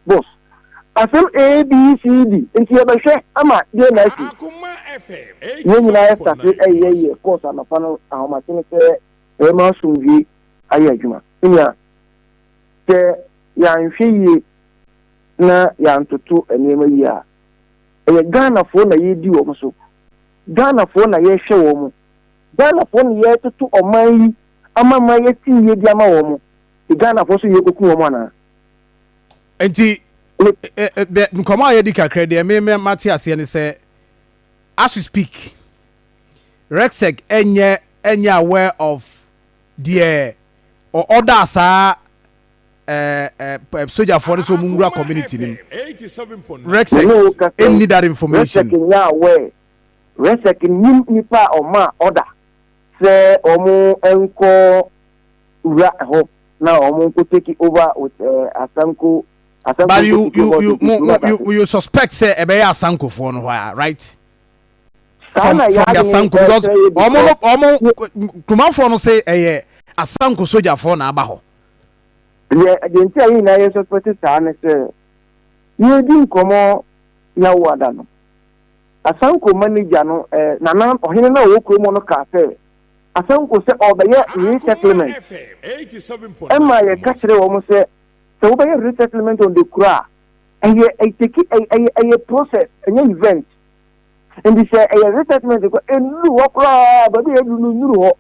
boss. Asem A B C D. Nti ye behwe ama dey na si. Akoma FM. When na start eh course na fa no ahomate se e ma sumvi aye adwuma. Nya te ya nhwe na ya ntoto enema yi a e Ghana fo na ye di wo so. Ghana fo na ye hwe wo mu. Ghana fo na ye toto oman yi ama ma ye ti ye di ama wo mu. Ghana fo so ye koku wo mu na. Enti nkoma ye di kakra de me mate ase ne say as we speak Rexec enye aware of the or order sa soldier for so mungura community nim Rexec any that information Rexec ya aware Rexec nipa o ma order say omo enko ura ho na omo ko take over with Asanko. But you suspect say ebe ya Asanko for no right? From the Asanko because omo kuma for no say Asanko soldier for na aba ho. Yeah, the entire na you suspect say you din komo na wada no. Asanko manager no na ohine na wo kromo no ka say Asanko say obeye resettlement. Emma ye ka kire wo mo say so we have resettlement on the Kura, and I take it a process, an event. And this a resettlement, and new opera, but we have new.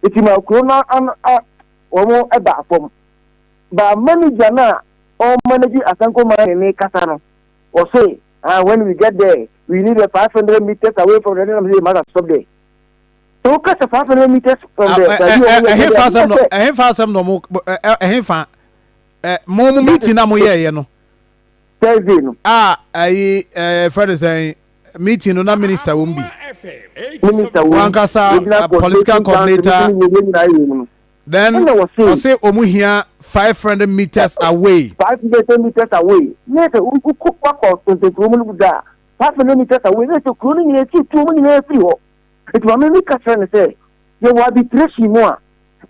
It's in our corona and almost a back from. But manager now, or managing Asanko man in Casano, or say, when we get there, we need a 500 meters away from the enemy, mother stop there. So, cut 500 meters from the. I have some no more. I have Momo meeting na mo ye no. Thursday no. Friday say meeting no na minister won bi. Minister Wankasa political coordinator. Then I say omu here 500 meters away. 500 meters away. Nete u cook back of the room da. 500 meters away. Nete kunu ni eti tu mu ni eti ho. It wa me ka try say you will be tracing more.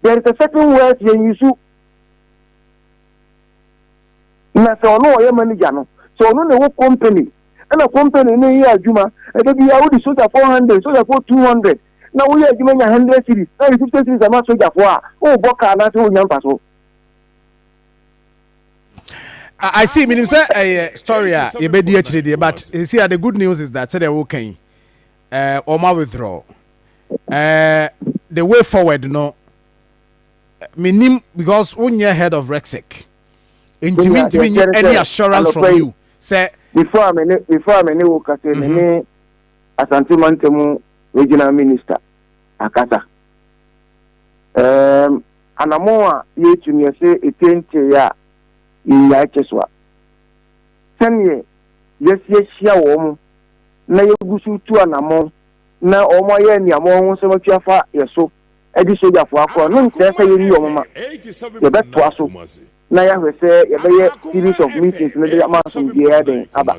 There is a certain word you use. Na so no ye manager no so no ne wo company and a company no here adwuma e dey be how the soldier 400 soldier for 200 na wo ye adwuma nya 100 series na 50 series ama soldier for a o boka na so nya mpaso. I see meaning say story e be di actually there but you see the good news is that say they okay Oma withdraw the way forward no minim because when you head of Rexec intimate any assurance from you say before I work as a Asante Mantemu regional minister akasa anamoa yetu ni say etente ya ya cheswa sanye yesiesia wo mu na yegusu tu anamo na omo ye ni amo ho se matwafa yeso edi soja fo akọ no ntese ye ni omo ma ye beto aso na ya hwese ye be series of meetings na dey amaso bi ya den aba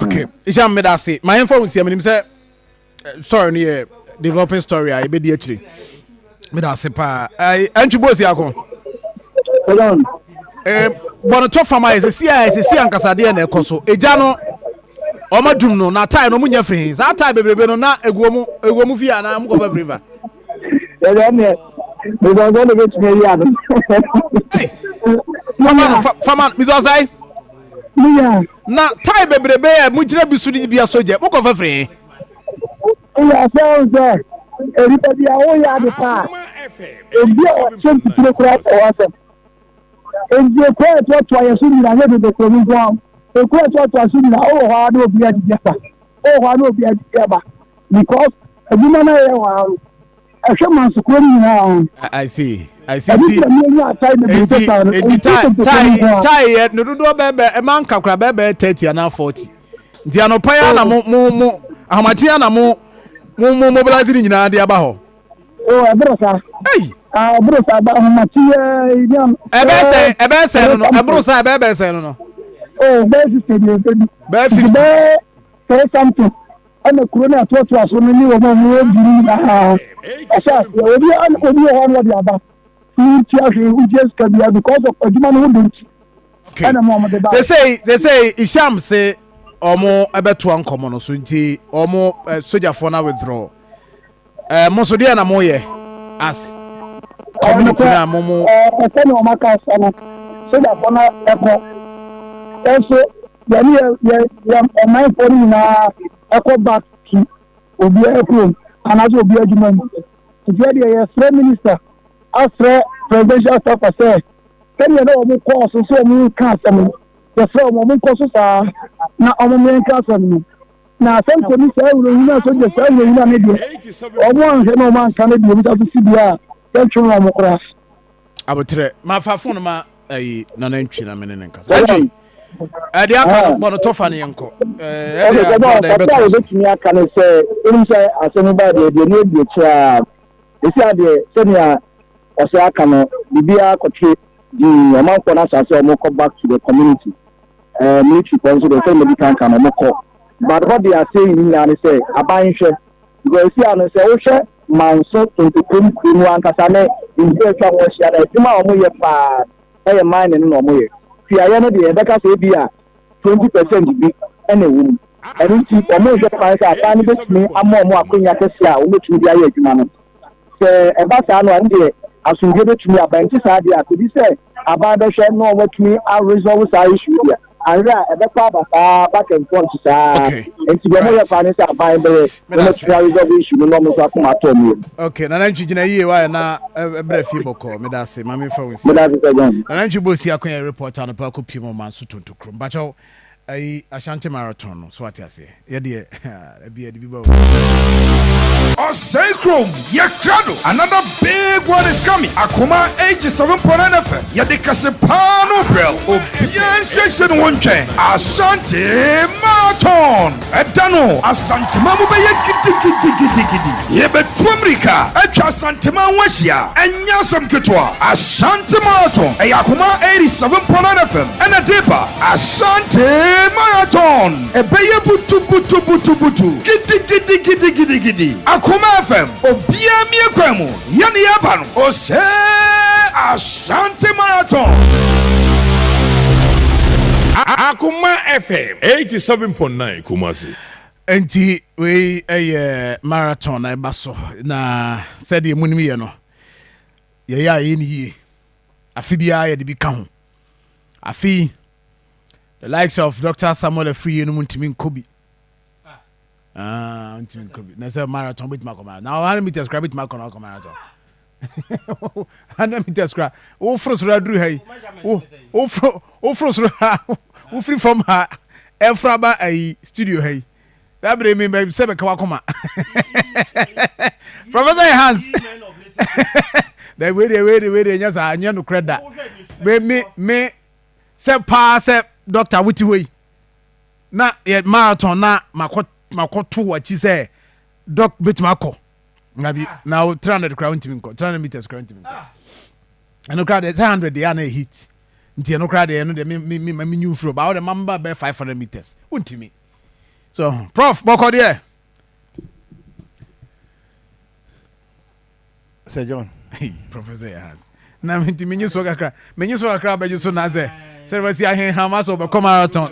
okay isha me da say my info see me say sorry no developing story I be di akire me da say pa antwibo si akọ bono to fama is see ankasa de na ekoso eja no omadum no na time no munya free za time bebrebe no na eguomu fi ana mu go river we don't go to get me ya fama mi so say yeah na time bebrebe mu gire bisu di bia soje mu go free yeah so there everybody o ya de pa ebi o chen ti kura o ase ebi ko to yesu ni na ye de ko mi go e ko to asu ni na o ha do bi adi japa o ha do bi adi jaba because eduma na ye wa I see tie no do bebe e man kakra bebe 30 and 40 nti anopa na mo ahamachi na mo mobilize ni nyina de aba ho ebrosa ebrosa ba ahamachi ebe se no ebrosa ebe se no say something ana corona to aso ni wo mo biri na asa obi on what aba ti ahwe who just can be because of aduma no do okay they say Isham say omo ebeto ankomo no so nti omo soldier for na withdraw mo so dia na mo ye as community na momo no maka sana soldier for na eko also ya my for na eko back to obi eko anazo obi adwuma mu today the Prime Minister after presidential staff say can you know mo course so mo ka some the from mo course sa na o mo ka some na some ko ni say we na so je say we na me dey o mo an no man kan dey mi ta si bia can try mo cross abotre ma fa phone ma na ntwi na me ne nkasa ntwi ade aka no tofa ne yenko ade betumi aka no say eni say asemi ba de ne bi chia esi ade senia ose aka no bibia kotwe the amount for us as well come back to the community military council the same medical can no but what they are saying now is say aban hwe because see an say wo hwe manso 23 kunu ankasa in the twa wo hia na djuma omo ye pa e mine no omo ye fi aye no de beka say bia 20% bi ene wo and nti omo hwe pa say ata ni betumi amomo akonya kese a wo betumi bi aye adjuma no se e ba sa no ande asunje betumi abanti sa de akodi say ababa hwe no betumi a resolve sa issue dia ara e be kwa ba back and front sa enti be mo ye pa ni say aban be no try resolve issue no mo so akoma to mi okay na nanchi gina yie wa na ebra fi boko me da se mami fa wonsi na nanchi bosi akonya reporter no pa ko pimo man so tontokro bacho ai Ashanti marathon no so ati ase ye de e bi ba Osakrom Yakrado. Another big one is coming. Akoma 87.9 FM. Yadikasepano Bell. Obian Session One Chain. Ashanti Marathon. Edano. Asante Mamu Baya Gidi. Yebe Twamrika. Echa Asante Mawashia. Enya Samketwa. Ashanti Marathon. Akoma 87.9 FM. And a deeper. Ashanti Marathon. Ebeye butu. Gidi. Akoma FM obia mi ekwemu yani yaba no ose Ashanti Marathon Akoma FM 87.9 Kumasi enti we marathon na baso na said ye munimi ye no ye ya ye ni ye afi bia ye de bi ka ho afi the likes of Dr. Samuel Free no muntimi nkobi na say marathon bit makoma now 100 meters grab it makoma marathon 100 meters grab o frosra dru hay o frosra o free from her efraba ai studio hay that bring me be say be koma Professor Hans they we nya sa anya no credit me say pa say doctor wuti we na marathon na makoto wachi say doc bitmako ngabi now 300 crown team 300 meters crown team and no crowd 100 they are na hit nti no crowd no de me new flow ba the mamba be 500 meters untimi so prof boko there Sir John hey Professor Hans na me ntimi nyu so kakra ba ju so na say we see ahen hamaso be come marathon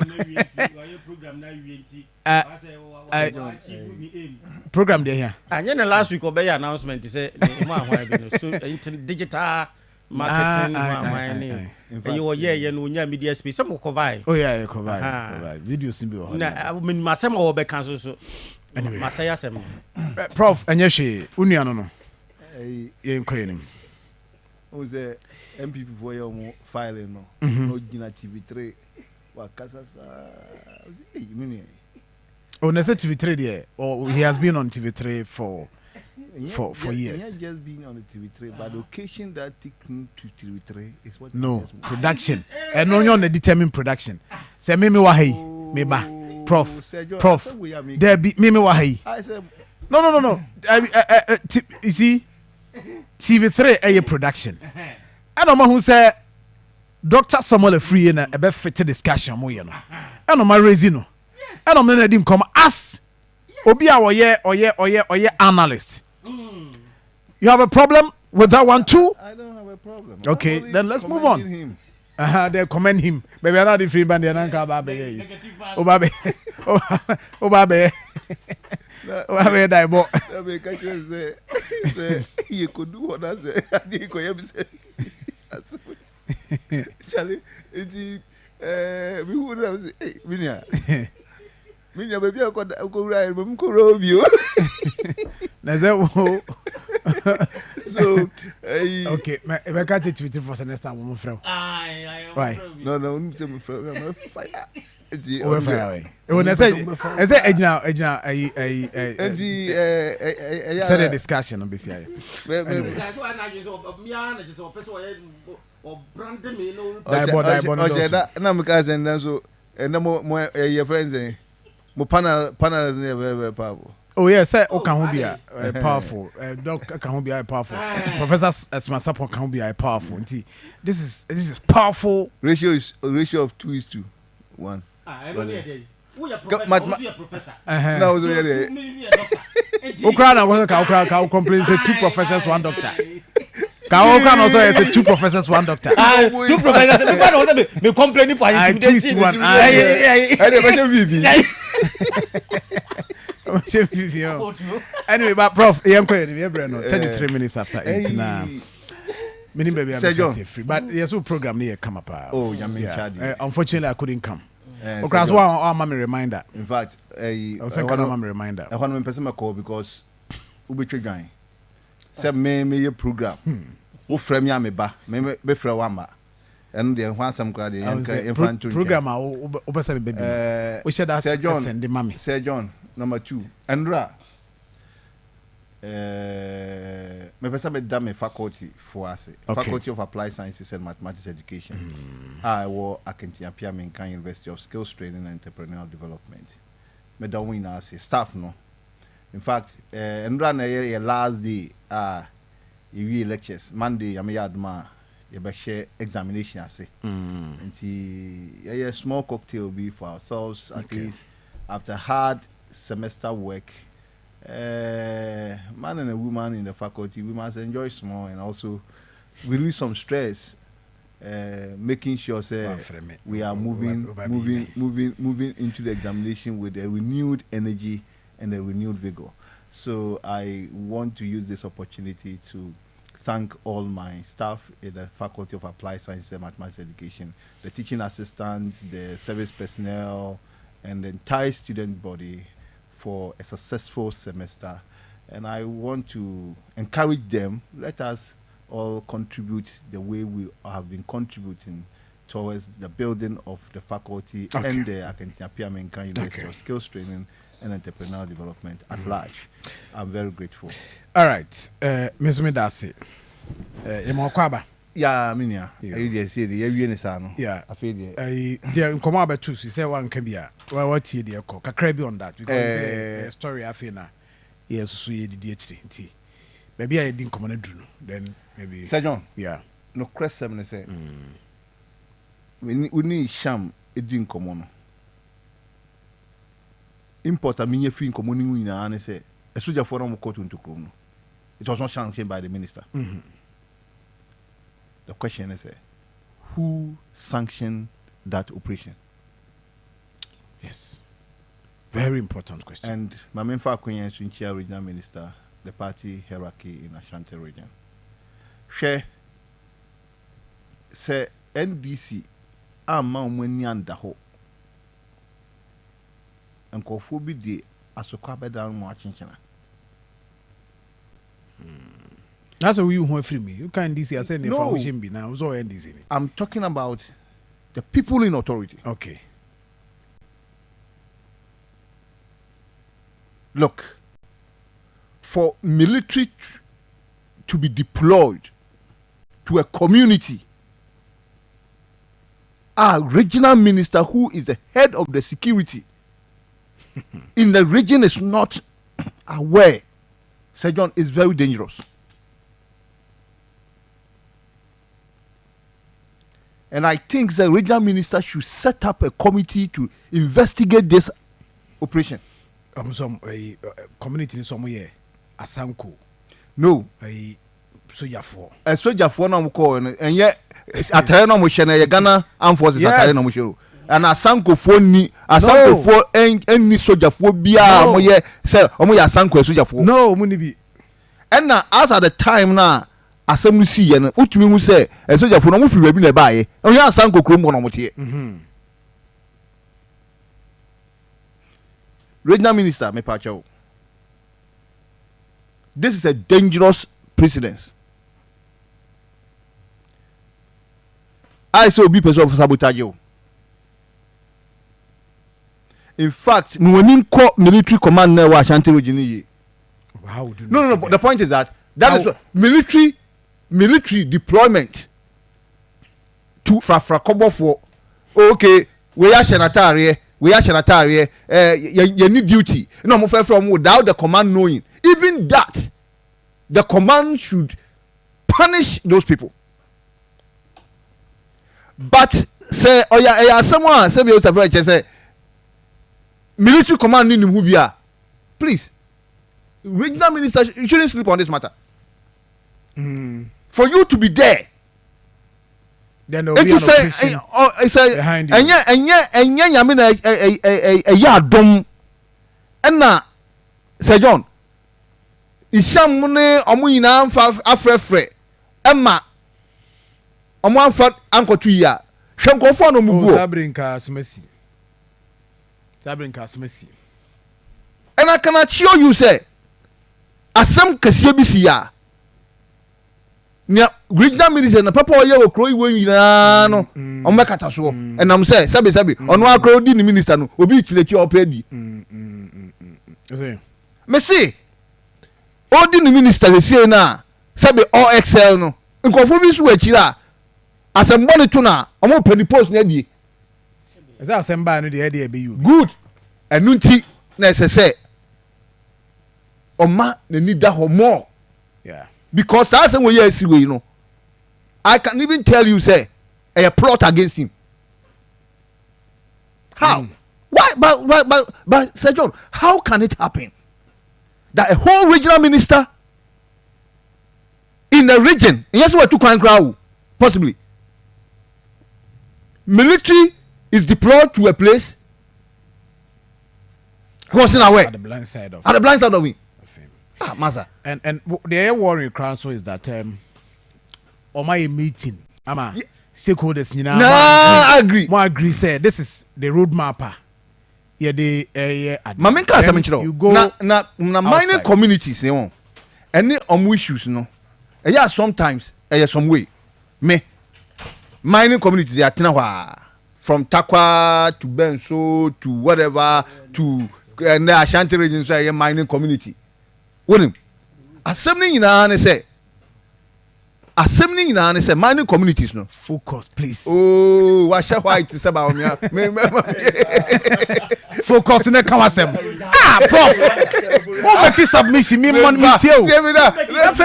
program there here. And last week obey announcement say so digital marketing you were no media space some cover. Oh yeah, cover. Video simbi. Na I mean masema wo be cancel so. Anyway, masaya sem. Prof anyehwe unu ano no. Ye nkoyenim. O ze MPP for your filing no gina TV3 wa kasasa. Oh, Nasa TV3 there. Oh, he has been on TV3 for years. He has just been on the TV3, but the occasion that took him to TV3 is what. No production. And no one determine production. Say me wahi, me ba, prof. There be me wahi. No. You see, TV3 a production. I don't know who say Dr. Samuel Free na ebe fit discussion mo ye no. I don't know raising no. I don't know him come as obi a oye analyst. You have a problem with that one too? I don't have a problem. Okay, then let's move on. They commend him. Baby, I'm not the free band. You're not Babe. Oh, Babe. Oh, Babe. Oh, Babe, die, boy. You could do what I say. You could say. Charlie, it's we would have said, Minya, baby, I could ride, but I'm rob you. So, okay, if I catch it for the next time, we'll throw. Why? No, I'm fire. Over fire. When I say, said a discussion on BCI. Very powerful. Oh yes, sir. Can be powerful. Doc can be powerful. Professor as my support can be powerful. This is powerful. Ratio of 2:1. Professor. No, really. Ukraine was a complain say 2 professors, 1 doctor. Can also say 2 professors, 1 doctor. 2 professors. Me complaining for him. 2 1. Anyway, but Prof, 33 minutes after 8 now. Meaning baby, I'm free. But yes, we program here come up. Oh, yeah. Unfortunately, I couldn't come. Because one mama reminder. In fact, I was saying mama reminder. I want to person call because we be trying. Say me program. Who frame ya me ba? Me be frame wamba. And the one some crowd the program obesa baby. We should ask send the mommy. Sir John number 2. Andra. Me person be dame faculty for us. Faculty of Applied Sciences and Mathematics Education. I work at Kentia University of Skills Training and Entrepreneurial Development. Me don't win as staff no. In fact, Andra na last day you lectures Monday yadma you share examination ase. A small cocktail be for ourselves at least after hard semester work. Man and a woman in the faculty, we must enjoy small and also release some stress, making sure we are moving into the examination with a renewed energy and a renewed vigor. So I want to use this opportunity to thank all my staff in the Faculty of Applied Sciences and Mathematics Education, the teaching assistants, the service personnel, and the entire student body for a successful semester. And I want to encourage them, let us all contribute the way we have been contributing towards the building of the faculty and the Akoma University of Skills Training and Entrepreneurial Development at large. I'm very grateful. All right, Ms. Medasi, yeah, Minya. I say the Unisano. Yeah, I feel the come about to say one can be a what the crazy on that because a story I feel now. Yes, so you did it. Maybe I didn't come on then maybe. Sir John, yeah, no question. Say, we need sham. It didn't come on. Import a mini free commoning in an say a soldier forum court into Krono. It was not sanctioned by the minister. The question is, who sanctioned that operation? Yes. Very important question. And my main faculty is Winchia Regional Minister, the party hierarchy in Ashanti region. Share say NDC ama umweni andaho. And kofobi de asokwa down mo achinchina. That's what you want free me. You can't DC. I said no. Be now. So NDC. I'm talking about the people in authority. Okay. Look, for military to be deployed to a community, our regional minister, who is the head of the security in the region, is not aware. Sir John, is very dangerous. And I think the regional minister should set up a committee to investigate this operation. Some community somewhere, Asanko. No. soldier for no call and yet atare no mo hye na Ghana Armed Forces atare no mo hye and asanko for ni asanko for any soldier for bia mo ye say omo ya asanko soldier for no mo ni bi and na as at the time na asem si ye no utumi hu say soldier for no mo fi rabi na ba ye o ya asanko krom no mo tie regional minister me pacho. This is a dangerous precedence. I say obi person of sabotage. In fact, me when call military command na wa Ashanti region yi. How would you No, but the point is that is military deployment to frakobo for okay, we are shenatare, you need duty. No more from without the command knowing. Even that, the command should punish those people. But say, oh yeah, someone say me say military command need who be. Please, regional minister, you shouldn't sleep on this matter. For you to be there. Then there will be an operation behind you. And I mean a yard dom. And now, Sir John, Isham Mune Omuna Afrefre, Emma Oman Uncle 2 year. Shanko for no Mugo. Sabrinkas Messi. And I can assure you, say, as some Casibisia. Nya regional minister na papa oye okro iwe nyina no o mekata so enam say sabi ono akro di ni minister no obi chilechi opedi me see o di ni minister le sie na sabi OXL no nkofo bi so akira asembo ne to na o mo pani post na die ese asemba no de e be you good enu nti na ese o ma na ni da ho more yeah. Because that's the way you see, you know. I can even tell you, say, a plot against him. How? Why? But, Sir John, how can it happen that a whole regional minister in the region, yes, we're too crowd, possibly, military is deployed to a place, what's in our way? At the blind side of him. Ah, Master. And the air warrior council is that on my meeting, ama stakeholders, you know, I agree. More agree. Say this is the roadmap. Yeah, the you go na mining communities, you know, any issues, you know. Yeah, sometimes some way. Me mining communities they are from Takwa to Benso to whatever to the Ashanti region, so a mining community. Wonim assembling in an say mining communities no focus please oh what shall white is about me focus in the kawasem prof what make submission me man me tell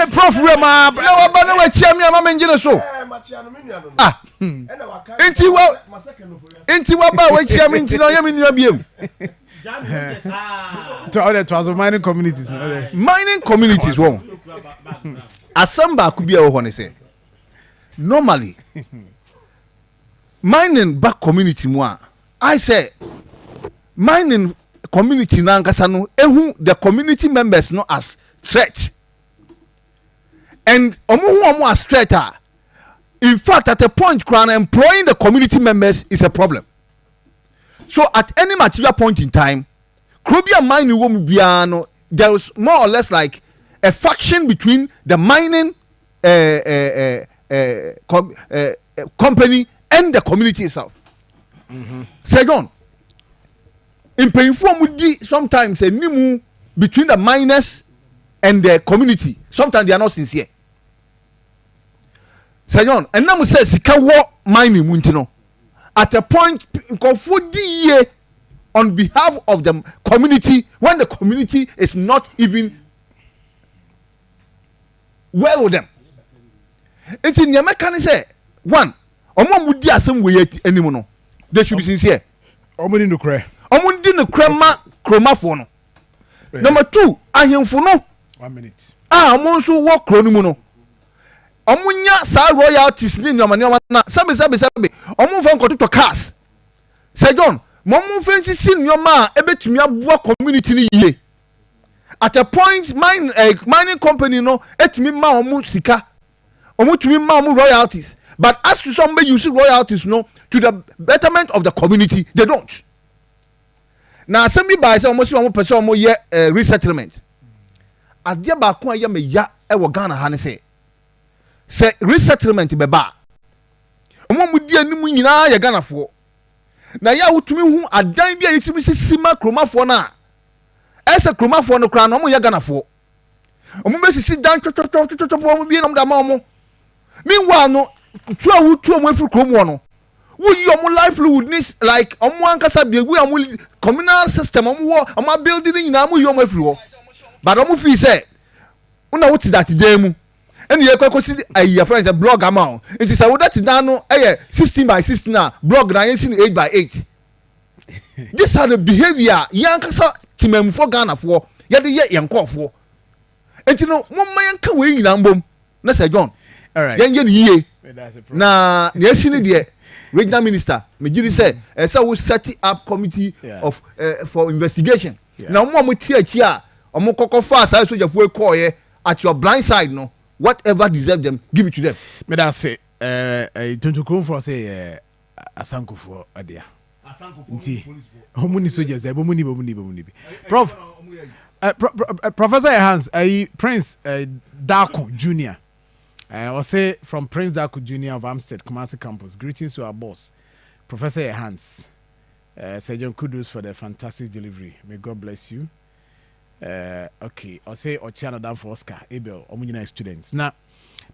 prof rema no ba na wa chia me ama ngine so enti wa ba wa chia me enti no ya me nua biem to other to mining communities won asamba could be a one say normally mining back community mo I say mining community na nkasa no ehu the community members no as threat and omo as threat in fact at a point employing the community members is a problem. So at any material point in time, Krobia mining won't be there is more or less like a faction between the mining company and the community itself. Second, in painful sometimes a nimu between the miners and the community. Sometimes they are not sincere. Second, and now says he can walk mining muntino. At a point on behalf of the community when the community is not even well with them. It's in your mechanic say one, mudi asem we anymore. They should be sincere. Omudi no kre. Omundi no krema kromafo no. Number 2, ahemfo no. 1 minute. Omo nso wo kronimu no. omunya sa royalties ni nyoma na sabe omu fa nkoto to cars Sir John momu fancy si nyoma ebetumi aboa community ni yie at a point mining company no etumi ma omu sika omu tumi ma omu royalties but as to some use royalties no to the betterment of the community they don't na assembly by say omu si omu person omu ye resettlement adia ba ko aye me ya e wo Ghana ha ne say resettlement beba omo di animu nyina ya Ghanafo na ya wutumi hu adan bia yitimi sisima kromafo na ese kromafo no kra na omo ya Ghanafo omo besisi dan chochochochocho omo bi na mo da ma omo meanwhile no tuawu omo afiri kromo no wo yi omo livelihood ni like omo ankasa biegu omo communal system omo building nyina mo yi omo afiri ho but omo fi say una wuti that jemu eni ye kwakosi ayi friends a blog amount it is a would that down no 16 by 16 na blog na yen 8 by 8 this are the behavior yankasa timemfo Ghanafo ye de ye yankofo enti no momma yanka we nyina mbom na Sir John all right yen ye ye na esi ni de regional minister mejiri say we set up committee of for investigation na mo tie achi a omo kokofa asai sojafo ekoye at your blind side no whatever deserve them give it to them me that say tonto for say asanko for adia nti homuni soldiers bomuni prof Professor Hans Prince Darko Jr. I say from Prince Darko Jr. of Amstead Kumasi campus greetings to our boss Professor Hans Sir John, kudos for the fantastic delivery, may God bless you. Okay, I'll say Ochiana down for Oscar, Abel, Omunina students. Now,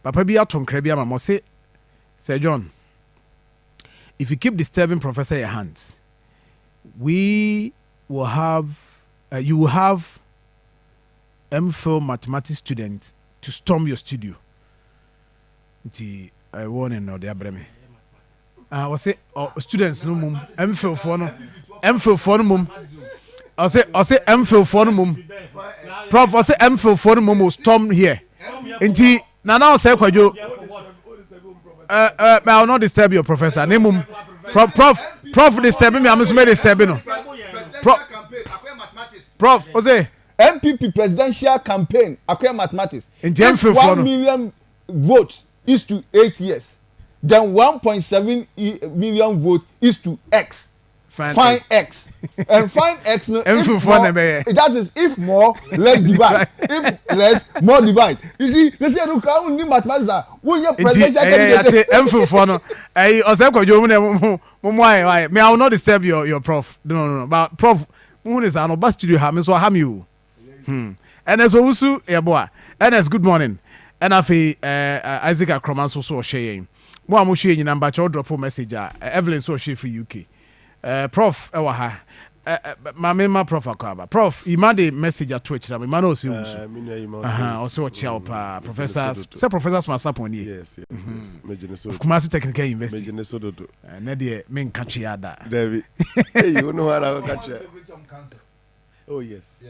Papa be out on Krebia, Mama say, Sir John, if you keep disturbing Professor your hands, we will have, you will have MPhil mathematics students to storm your studio. I warn you, no, they are breme. I will say, students, no mum, MPhil for no mum. I say MPhil for the mum. Prof, I say MPhil for the mum will storm here. Inti now say kwajo. I will not disturb your professor. Name mum. Prof disturbing me. I must make disturbing. Prof, I say MPP presidential campaign. Akoma mathematics. Inti MPhil for 1 million votes is to 8 years. Then 1.7 million votes is to X. Find X. And find X no, that is if more less divide if less more divide you see they say no crowd need mathematics we your presidential candidate MPhil for no osekwajo why me I will not disturb your prof no but prof who is an oba studio ha me so ha me o and as osu eboa and as good morning and afi Isaac Akoma so hye mo am hye nyina mba che drop message Evelyn so hye for UK prof ewa ha ma prof akaba prof imade message at Twitch na me no see usu also chiao pa professors say professors masapon here yes of Kumasi Technical University na de me nka twe ada David hey you know how I catch oh yes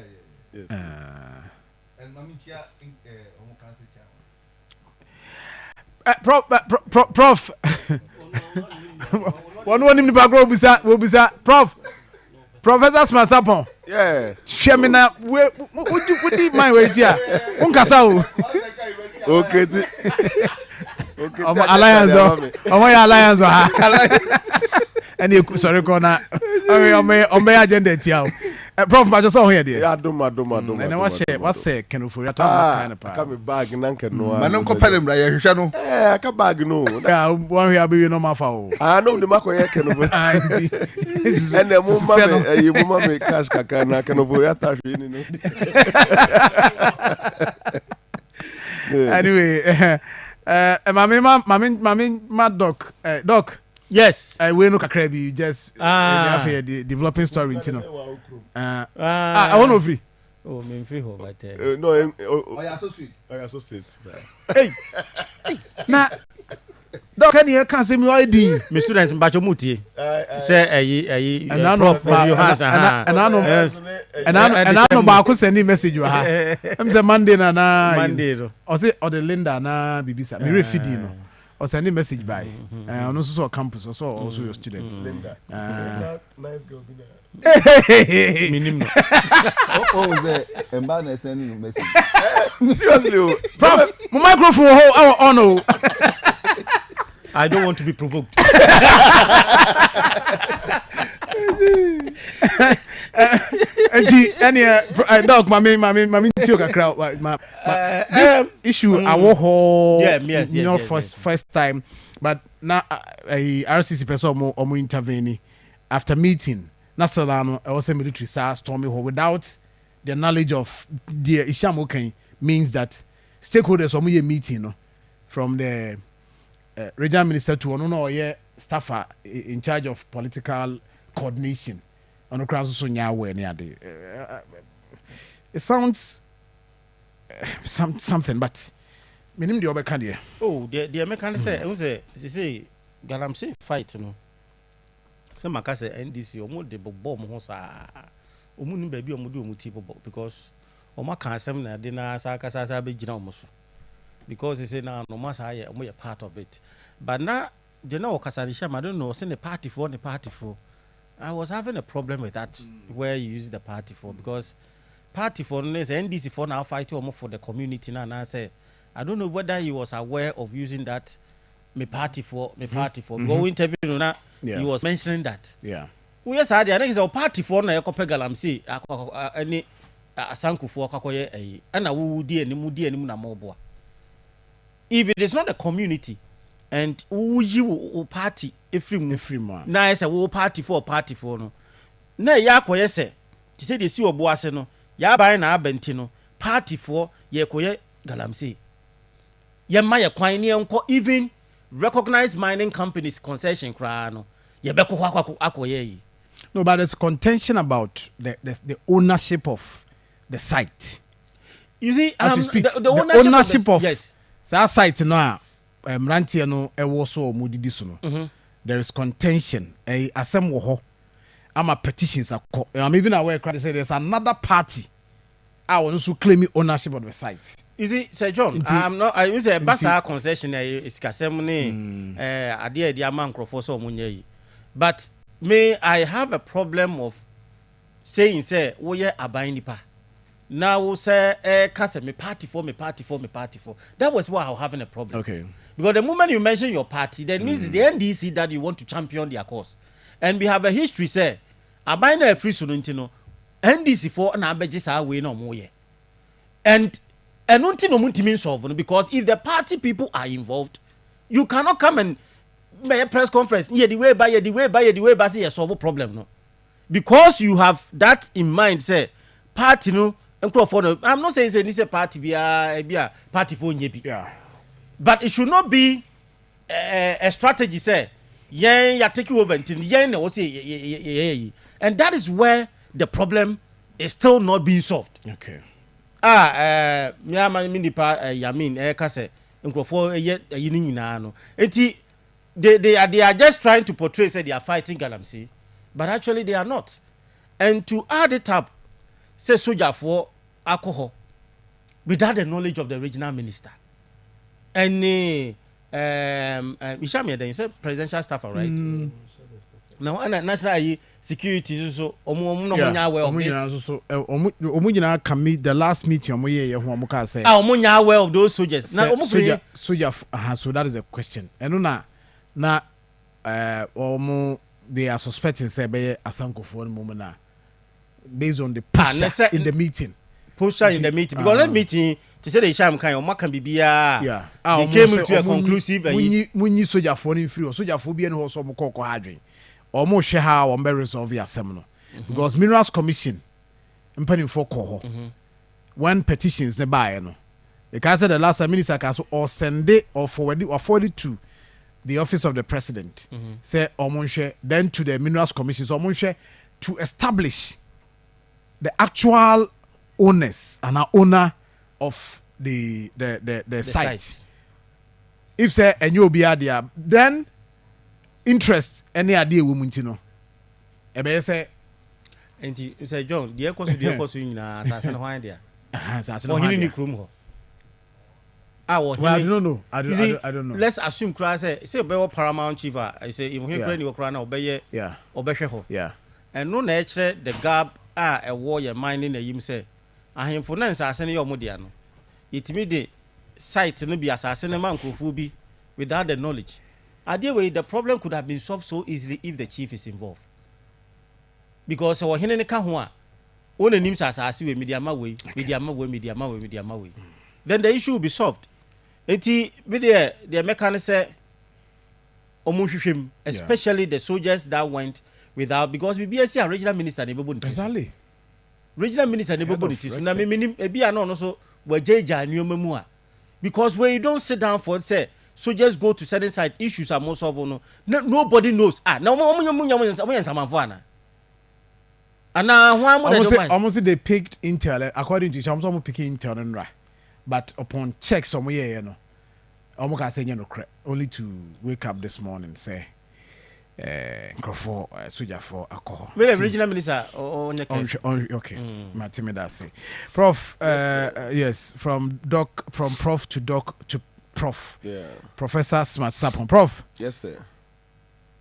yes and mami chia on cancer prof one him the background will be prof Professor Masapon. Yeah. Shemina, would you mind wait here? Unkasa o. Okay. Alliance. Alliance. And you sorry corner. On my agenda tiao. Prof, I just saw here dear. Yeah, doma. And what's say can you for your time come bag nanke no. Manon compare bra ya hwehwe no. Aka bag no. Yeah, one here be no mafa o. Ah no, the mako ye ken no. And the mama me cash kakra na ken no ya ta hwe ni no. Anyway, mama doc yes we no kakra bi just the developing story intino I want to free oh me free ho but no oh you so sweet hey na Dog can you can say me ID. Me students mbacho mutie. Say And I know ba ko send message wa ha. Em say Monday na Monday no. O say o the Linda na bibisa. Me refidi no. O send message by. No so campus also your students. Linda. Nice girl be there. Minimum. Oh, the embarrassing sending message. Seriously, Prof, my microphone on no. I don't want to be provoked. Any dog, my tio kakra. This issue I whole first time, but now RCC person omo intervene after meeting. Nasalano, I was a military stormy without the knowledge of the Ishamokan means that stakeholders are meeting from the regional minister to one staffer in charge of political coordination on the ground. It sounds something, but minimum the other candy. Oh, the American say, Galamsey fight, no. Some makase NDC omo de bomb ho sa omo ni ba bi omo de omo ti bobo because omo kan asem na de na sa kasa sa be gina omo so because they say na no ma sa ye omo ye part of it but na de na okasa de shama don't know say the party for I was having a problem with that where you use the party for because party for is NDC for now fight omo for the community na say I don't know whether he was aware of using that me party for go interview na. Yeah. He was mentioning that. Yeah. We yes, I think it's a party for na ekope galamsi any asanku for akakoye eh na wo di animu na moboa. If it is not a community and wo yi party efrim na say wo party for no na ya akoye se ti say dey si obo ase no ya ban na abenti no party for ye koye galamsi ye ma ye kwan ne enko even recognized mining companies concession no but there's contention about the ownership of the site. You see, the ownership of yes. That site no Mrantia no so mudidi so no. There is contention. Asem wo ho. Ama petitions akọ. I'm even aware they say there's another party I want to claim ownership of the site. You see, Sir John, I use a basa concession is kasemne ade di ama nkrofo so omunye. But may I have a problem of saying say wo ye aban nipa. Now say kase me party for. That was why I was having a problem. Okay. Because the moment you mention your party, that means it's the NDC that you want to champion their cause. And we have a history say aban na free sununti NDC for na abeje sa we no mo ye. And until no muntimi solve because if the party people are involved, you cannot come and make a press conference. Yeah, the way by say solve a problem no. Because you have that in mind, say party no. I'm not saying this a party be a party for nyebi. Yeah. But it should not be a strategy. Say ya take you over until and that is where the problem is still not being solved. Okay. Me nipa yamin kase nkrofo yini nyina no enti they are just trying to portray say they are fighting galamsey but actually they are not. And to add it up, say soldier for alcohol without the knowledge of the regional minister and Ishami then say presidential staff, right? Now national security so omo no nya aware of this. So omo nyina can meet the last meeting omo ye ho omo ka say omo nya aware of those soldiers. Now omo soldier so that is a question. And na omo they are suspecting say be asankofo no moment na based on the push in the meeting. Because that meeting to say the Isham kan omo kan bibia. Yeah. They came to a conclusive munyi soldier for no free soldier for bi no so omo kokko hadwen. Almost share how on resolve your seminar because Minerals Commission impending for call when petitions they buy no because the last minister can or send it or forward it to the office of the president say almost then to the Minerals Commission so almost to establish the actual owners and owner of the site. if say and you be adia then interest any idea woman to know ebe say enti say John the ekoso nyina asase no hwan dia asase no hwan hwan dia ni krum ho well, I don't know. I don't know. Let's assume cry say be paramount chief I say if he cry ni okra na obeye obehwe ho yeah and no na ekre the gap a war your mind na yim say ahemfo na nsase ne yomodia no itimi de site no be asase ne man krofu bi without the knowledge idea way the problem could have been solved so easily if the chief is involved because we hene ne ka ho a won anim asase we media ma we then the issue will be solved. Enti be there the mechanic say omuhwehwem especially the soldiers that went without because BBSC regional minister ne bebo exactly regional minister ne bebo it na me minim e bia no so wajeja anwoma mu a because when you don't sit down for say soldiers go to certain side issues are most solved no nobody knows na omunyam samanfo ana hwan mo dey almost they picked intel according to some picking intel nra but upon check some year you know can say no only to wake up this morning say for soldier for alcohol the regional minister okay Matimi that say prof yes from prof to doc to prof Professor Smart Sapon prof yes sir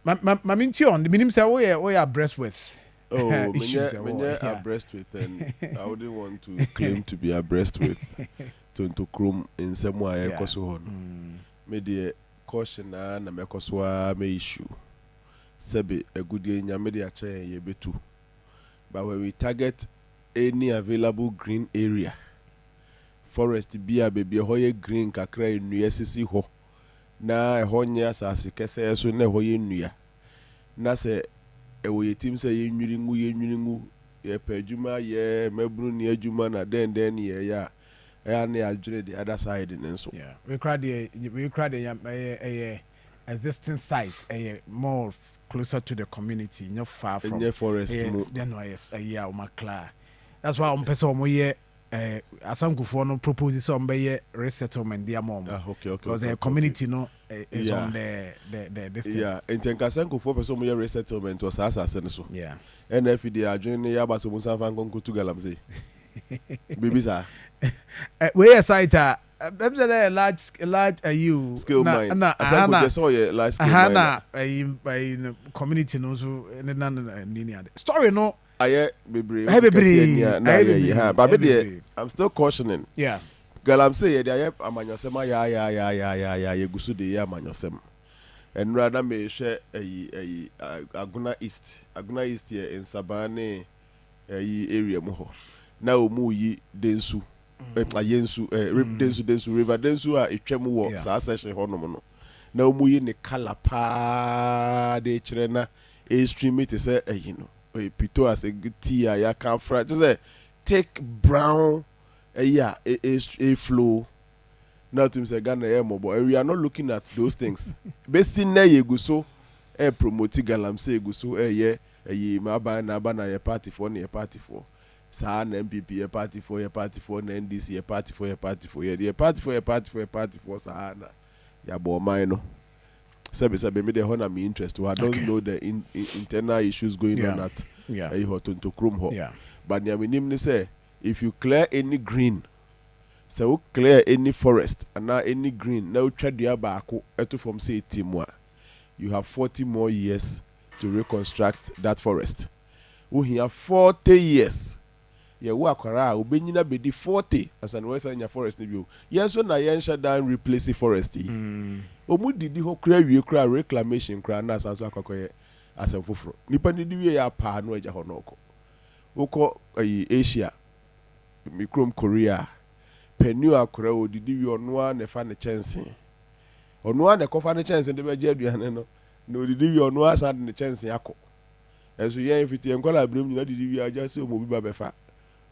ma minti on the minimum say we are abreast with issues abreast with and I wouldn't want to claim to be abreast with to chrome in some way ekoso hon me de caution na mekoso a me issue sebe agudie nya me de ache ye betu but when we target any available green area forest bia baby hoye green kakra ennua sisi ho na ehonye asase kese so na hoye nnua na se ewo yetim se ye nwuringu ye pejuma ye mabru ni adwuma na den ye ya na adwere the other side in so yeah we cried existing site more closer to the community far from the forest then yes clear that's why person mo asankufo no propose some be resettlement there mom okay because the community no is on the distance yeah intenka asankufo person mo resettlement was asase so yeah and if they are joining ya ba so musa fan konko to galamse baby sir we a site a large you skill mine asanku just saw your large skill mine community no so na story no aye bebre na but I'm still cautioning yeah galamse ye dey amanyosem ya yegusu de ya amanyosem and rather me share Aguna East here in Sabane area mu ho na omu yi densu ayensu densu river densu a etwem wo saa section ho no na omu yi ne kala pa de kire na stream it say no pito as a tea ya can fra just say thick brown a flow nothing say Ghana but we are not looking at those things besi na yeguso promote galamse yeguso maba na ye party for sa na MPP ye party for na NDC ye party for ye party for sa na ya bo man no sabe me the honor me interest I don't know the internal issues going on at to Chrome ho but ya minim ni say if you clear any green so clear any forest and now any green now try the baako eto from say timwa you have 40 more years to reconstruct that forest we have 40 years ye wo akwara obenyina bedi 40 as an west anya forest ni yes so na yen shut down replace forest omu didi ho kra wie kra reclamation kra na asanso akokoye asem foforo nipa ni wie ya pa no agya ho noko woko Asia mikrom Korea penu akora odidi wie ono a ne fa ne chense ono a ne kofa ne chense de beje aduane no na odidi wie ono a sa ne chense akọ enso yen fiti enkola abrim nyina didi wie agya se omo bi ba befa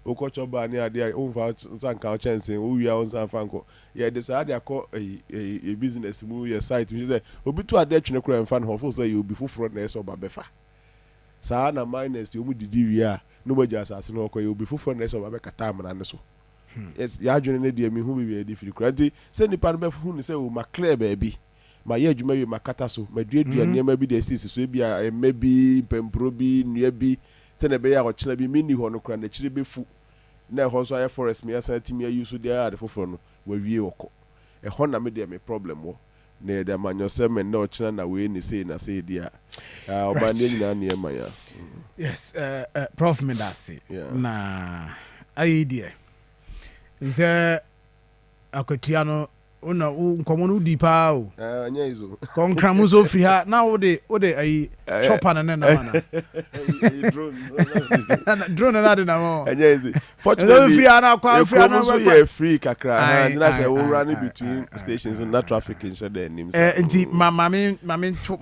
okocho ba ni ade o fa nsanka chense o wi a onsan fanko ye de sa ade akọ e business mu ye site mi say obi to ade twene kura mfa no ho say you obi foforo na eso ba befa sa na minus you mu didi wi a no bagya asase no okọ ye obi foforo na eso ba be kata amana ne so yes ya adwene ne de me hu bi di firi kranti se nipa no be fu ni se o ma clear baby ma ye adwuma wi makata so ma duadua nneema bi de sisi so bi a emme bi pempro bi nnua bi se na be ya ochena bi mini ho no kra na chire be fu na ho so aye forest me asa timi ayu so de ade foforo no wa wie woko e ho na me de me problem wo na de manyo me na ochena na we ni sei na sei dia oba ne nyina nneema ya yes prof me that say na ayi die nse akotia no una nkomo no di pa o anya izo konkramu so free ha na wo de ayi chopper na na mana drone na de na mo anya izo fortunately free na kwa free na so you free kakra ha na say we run between stations and that traffic in shade nim nti mama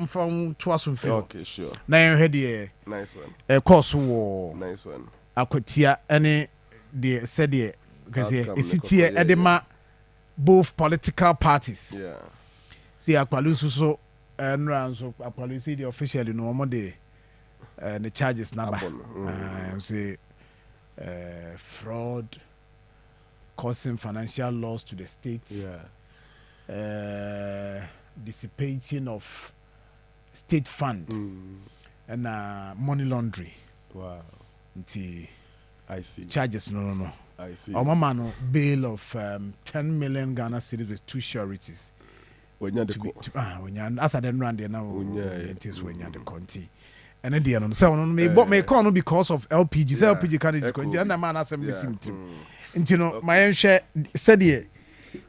from to aso free okay sure na yen hede nice one course wo nice one akotia ene de said de because esitie edema both political parties. Yeah. See, Akwalusu so and so Akwalusu the officially no more the charges number. Say fraud, causing financial loss to the state. Yeah. Dissipating of state fund and money laundering. Wow. I see. Charges no. I see. Our mama bail of 10 million Ghana cedis with 2 sureties. When you're the as I didn't run there now, it is when you're the county. And then the other so may call because of LPG. Say LPG can't and the man has some missing team. And you know, my share said here,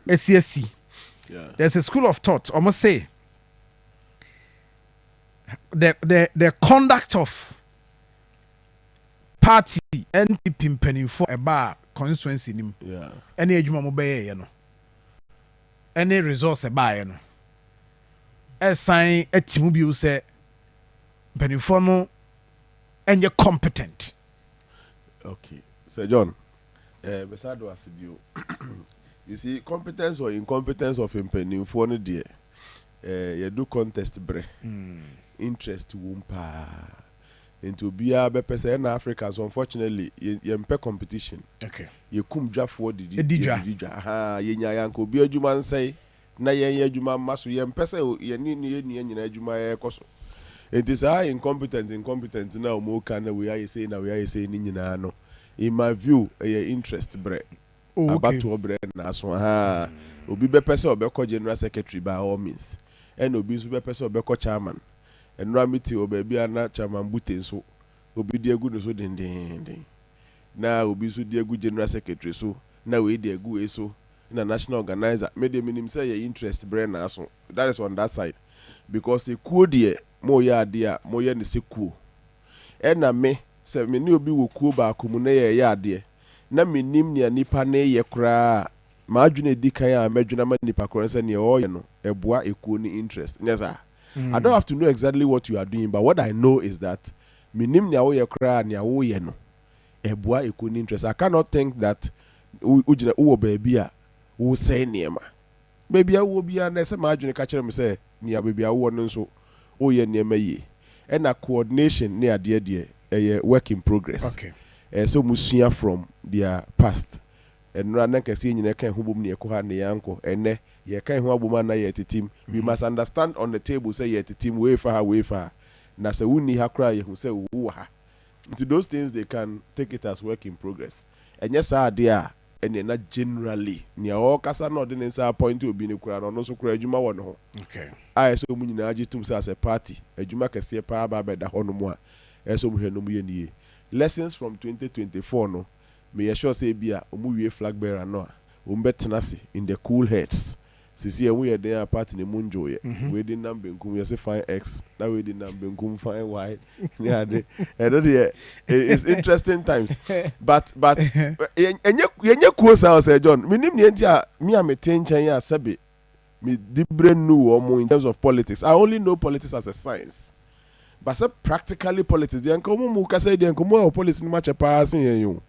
SCSC. There's a school of thought, almost say the conduct of party NPP penny for a bar constituency nim any adwuma mo beye ye no any resource buy no assign atimu bi say penny for no enye competent. Okay, Sir John, besado asibio you see competence or incompetence of penny for no there you do contest bre interest wumpa into bia be person in Africa, so unfortunately you pay competition. Okay. You kum dwa for the didwa aha ye nya yanko bi adwuma nsai na ye adwuma maso ye mpese ye ni nyina adwuma ye koso. It is incompetent na o mo ka na we are say ni nyina no. In my view, ye interest bre. About to bre na so aha obi be person obekọ general secretary by all means. And obi so be person obekọ chairman. Enra miti obabi ana chairman bute so obi di egu no so den na obi so di egu general secretary so na we di egu so na national organizer me dey minim say your interest brain na so that is on that side because the kuo de mo ya ade a mo ye ne se kuo e na me se me ni obi wo kuo ba akomu na ye ya ade na minim ne nipa na ye kra ma adwene di kan a madwena ma nipa kra se ne o ye no eboa ekuo ni interest nyesa I don't have to know exactly what you are doing, but what I know is that minim nya wo ye kra nya wo ye no ebua ekoni interest. I cannot think that ujina wo baby a wo say niema. Baby a wo bia na se ma adwene ka kire me say nia baby a wo no nso wo ye niema yi. E na coordination ne ade ade work in progress. Okay. So musua from their past. Enra na kase nyina kan hubom ne ekoha ne yanko ene ye kan ho aboma na ye team we must understand on the table say ye team way far na se wuni ha kra ye hu say wo ha into those things they can take it as work in progress enye sa ade a ene na generally ne o kasa na ode ne sa point obi ne kura no so kura adwuma wo no ho okay ai so mu nyina age tum say as a party adwuma kase pa ba da ho no mu a so mu hwe no mu ye nie lessons from 2024 no me sure say bia omu wie flag bearer no a umbetenase in the cool heads sisi we are there party ne munjo ye we did number nkum you say fine x that we did number nkum fine y yeah it's interesting times but yenye kuo sa say John minim ne ntia me ametenchen ya sabe me dibre nu omo in terms of politics. I only know politics as a science, but say practically politics dey nkomo mu ka say dey nkomo politics ni match pass yen.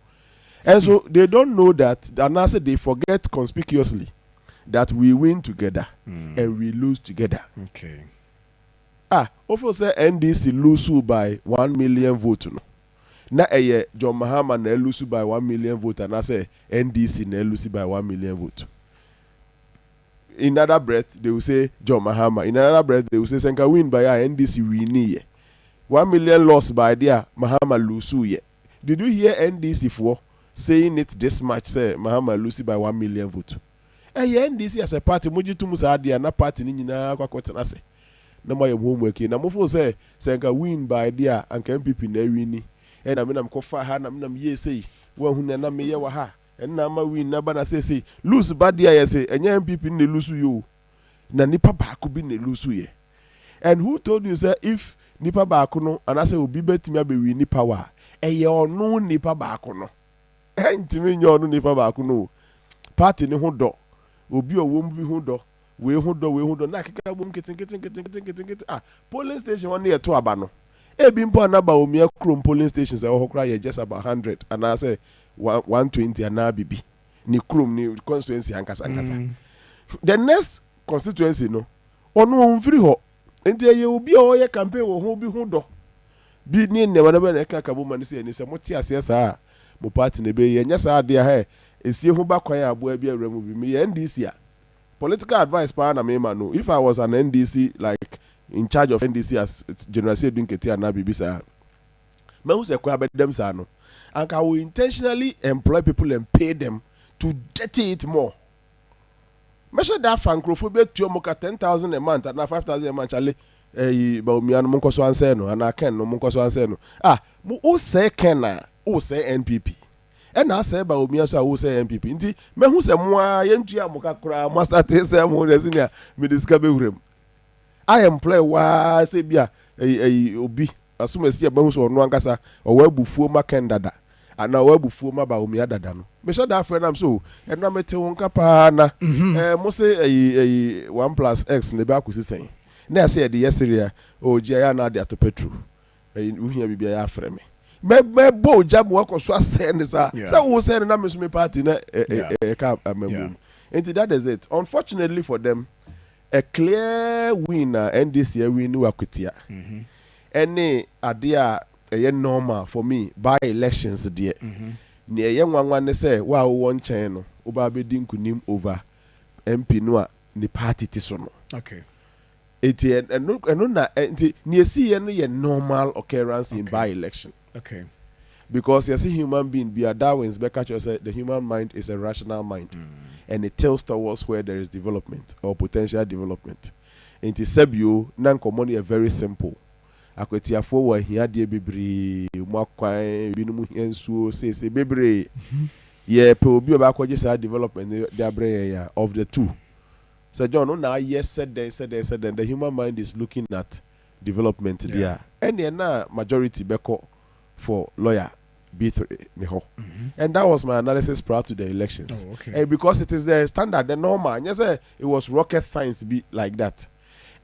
And so they don't know that, and also they forget conspicuously that we win together and we lose together. Okay. Often say NDC lose by 1 million votes. No. na John Mahama na lose by 1 million vote and I say NDC na lose by 1 million vote. In another breath, they will say John Mahama. In another breath, they will say Senka win by NDC win 1 million lost by there Mahama lose ye. Did you hear NDC for saying it this much? Say Mahama lose by 1 million vote. NDC as a party, muji tu musa dia na party ni nyina kwa kwetena se. Na mo yem homework na mo fo say Senka win by there and MPP na win. Na me na mkofa ha na me na ye say wo hu na me ye wa ha. Na ma win na ba na say lose bad dia ye say enya MPP ne lose yo. Na nipa ba ko bi ne lose ye. And who told you say if nipa ba ko no and I say obi betimi abewi nipa wa eye ono nipa ba ko no. Entimi nyo ono nipa ba ko no. Party ne ho do. Obi owo mbi ho do. We ho do na keka bom keten polling station one near to aba no. Ebi mpo anaba omia krom polling stations e ho kra ye just about 100 and I say 120 ana bibi ni krom ni constituency ankasa. The next constituency no ono onfiri ho enti ye obi o ye campaign wo ho bi ho do bi ni ne wana na ka kabo man se ni se mo ti ase sa mo party ne be ye nya sa de ha esie ho ba kwan abo abi awramu bi me ye NDC a political advice pa na me ma no if I was an NDC like in charge of NDC as General Sedun Keti and Bibisa. Me who say kwa them sa no. And I will intentionally employ people and pay them to dirty it more. Measure that francophobia to moka 10,000 a month and 5,000 a month chale ba omian monko so anse no and I ken no monko so anse no. Mo o say ken na o say NPP. And I say ba omian so o say NPP. Nti me who say mo a yentua moka kra master te say mo resinia me discover wurem. I employ wa say bia obi asuma si aba hu so no ankasa o wa bufuo ma kendada ana wa bufuo ma ba omi adada no me sure that friend am so and na mete won kapa na mo say 1+X ne ba kusi sen na say de yeseria o gia ya na de ato petrol uhia bibia ya afre me bo jam wo ko so asem ne sa wo say na me so me party na ka amam and that is it. Unfortunately for them, a clear winner NDC win wakutia. Any idea a normal for me by elections dear. Near young one say, wow, one channel, Obabe Dinkunim over MP Noa, ni party tisono. Okay. And no, near see any normal occurrence in by election. Okay. Because you see human being, be a Darwin's Becker said the human mind is a rational mind. And it tells towards where there is development or potential development. And to Sebio, non-common are very simple. Akwetia for here dear bibri, Mwakwai, Binumu Hensu, say bibri. Yeah, Pobi about just development of the two. So John, now yes said then the human mind is looking at development there. And now majority beko for lawyer. B3 and that was my analysis prior to the elections. And because it is the standard, the normal, and yes, it was rocket science be like that.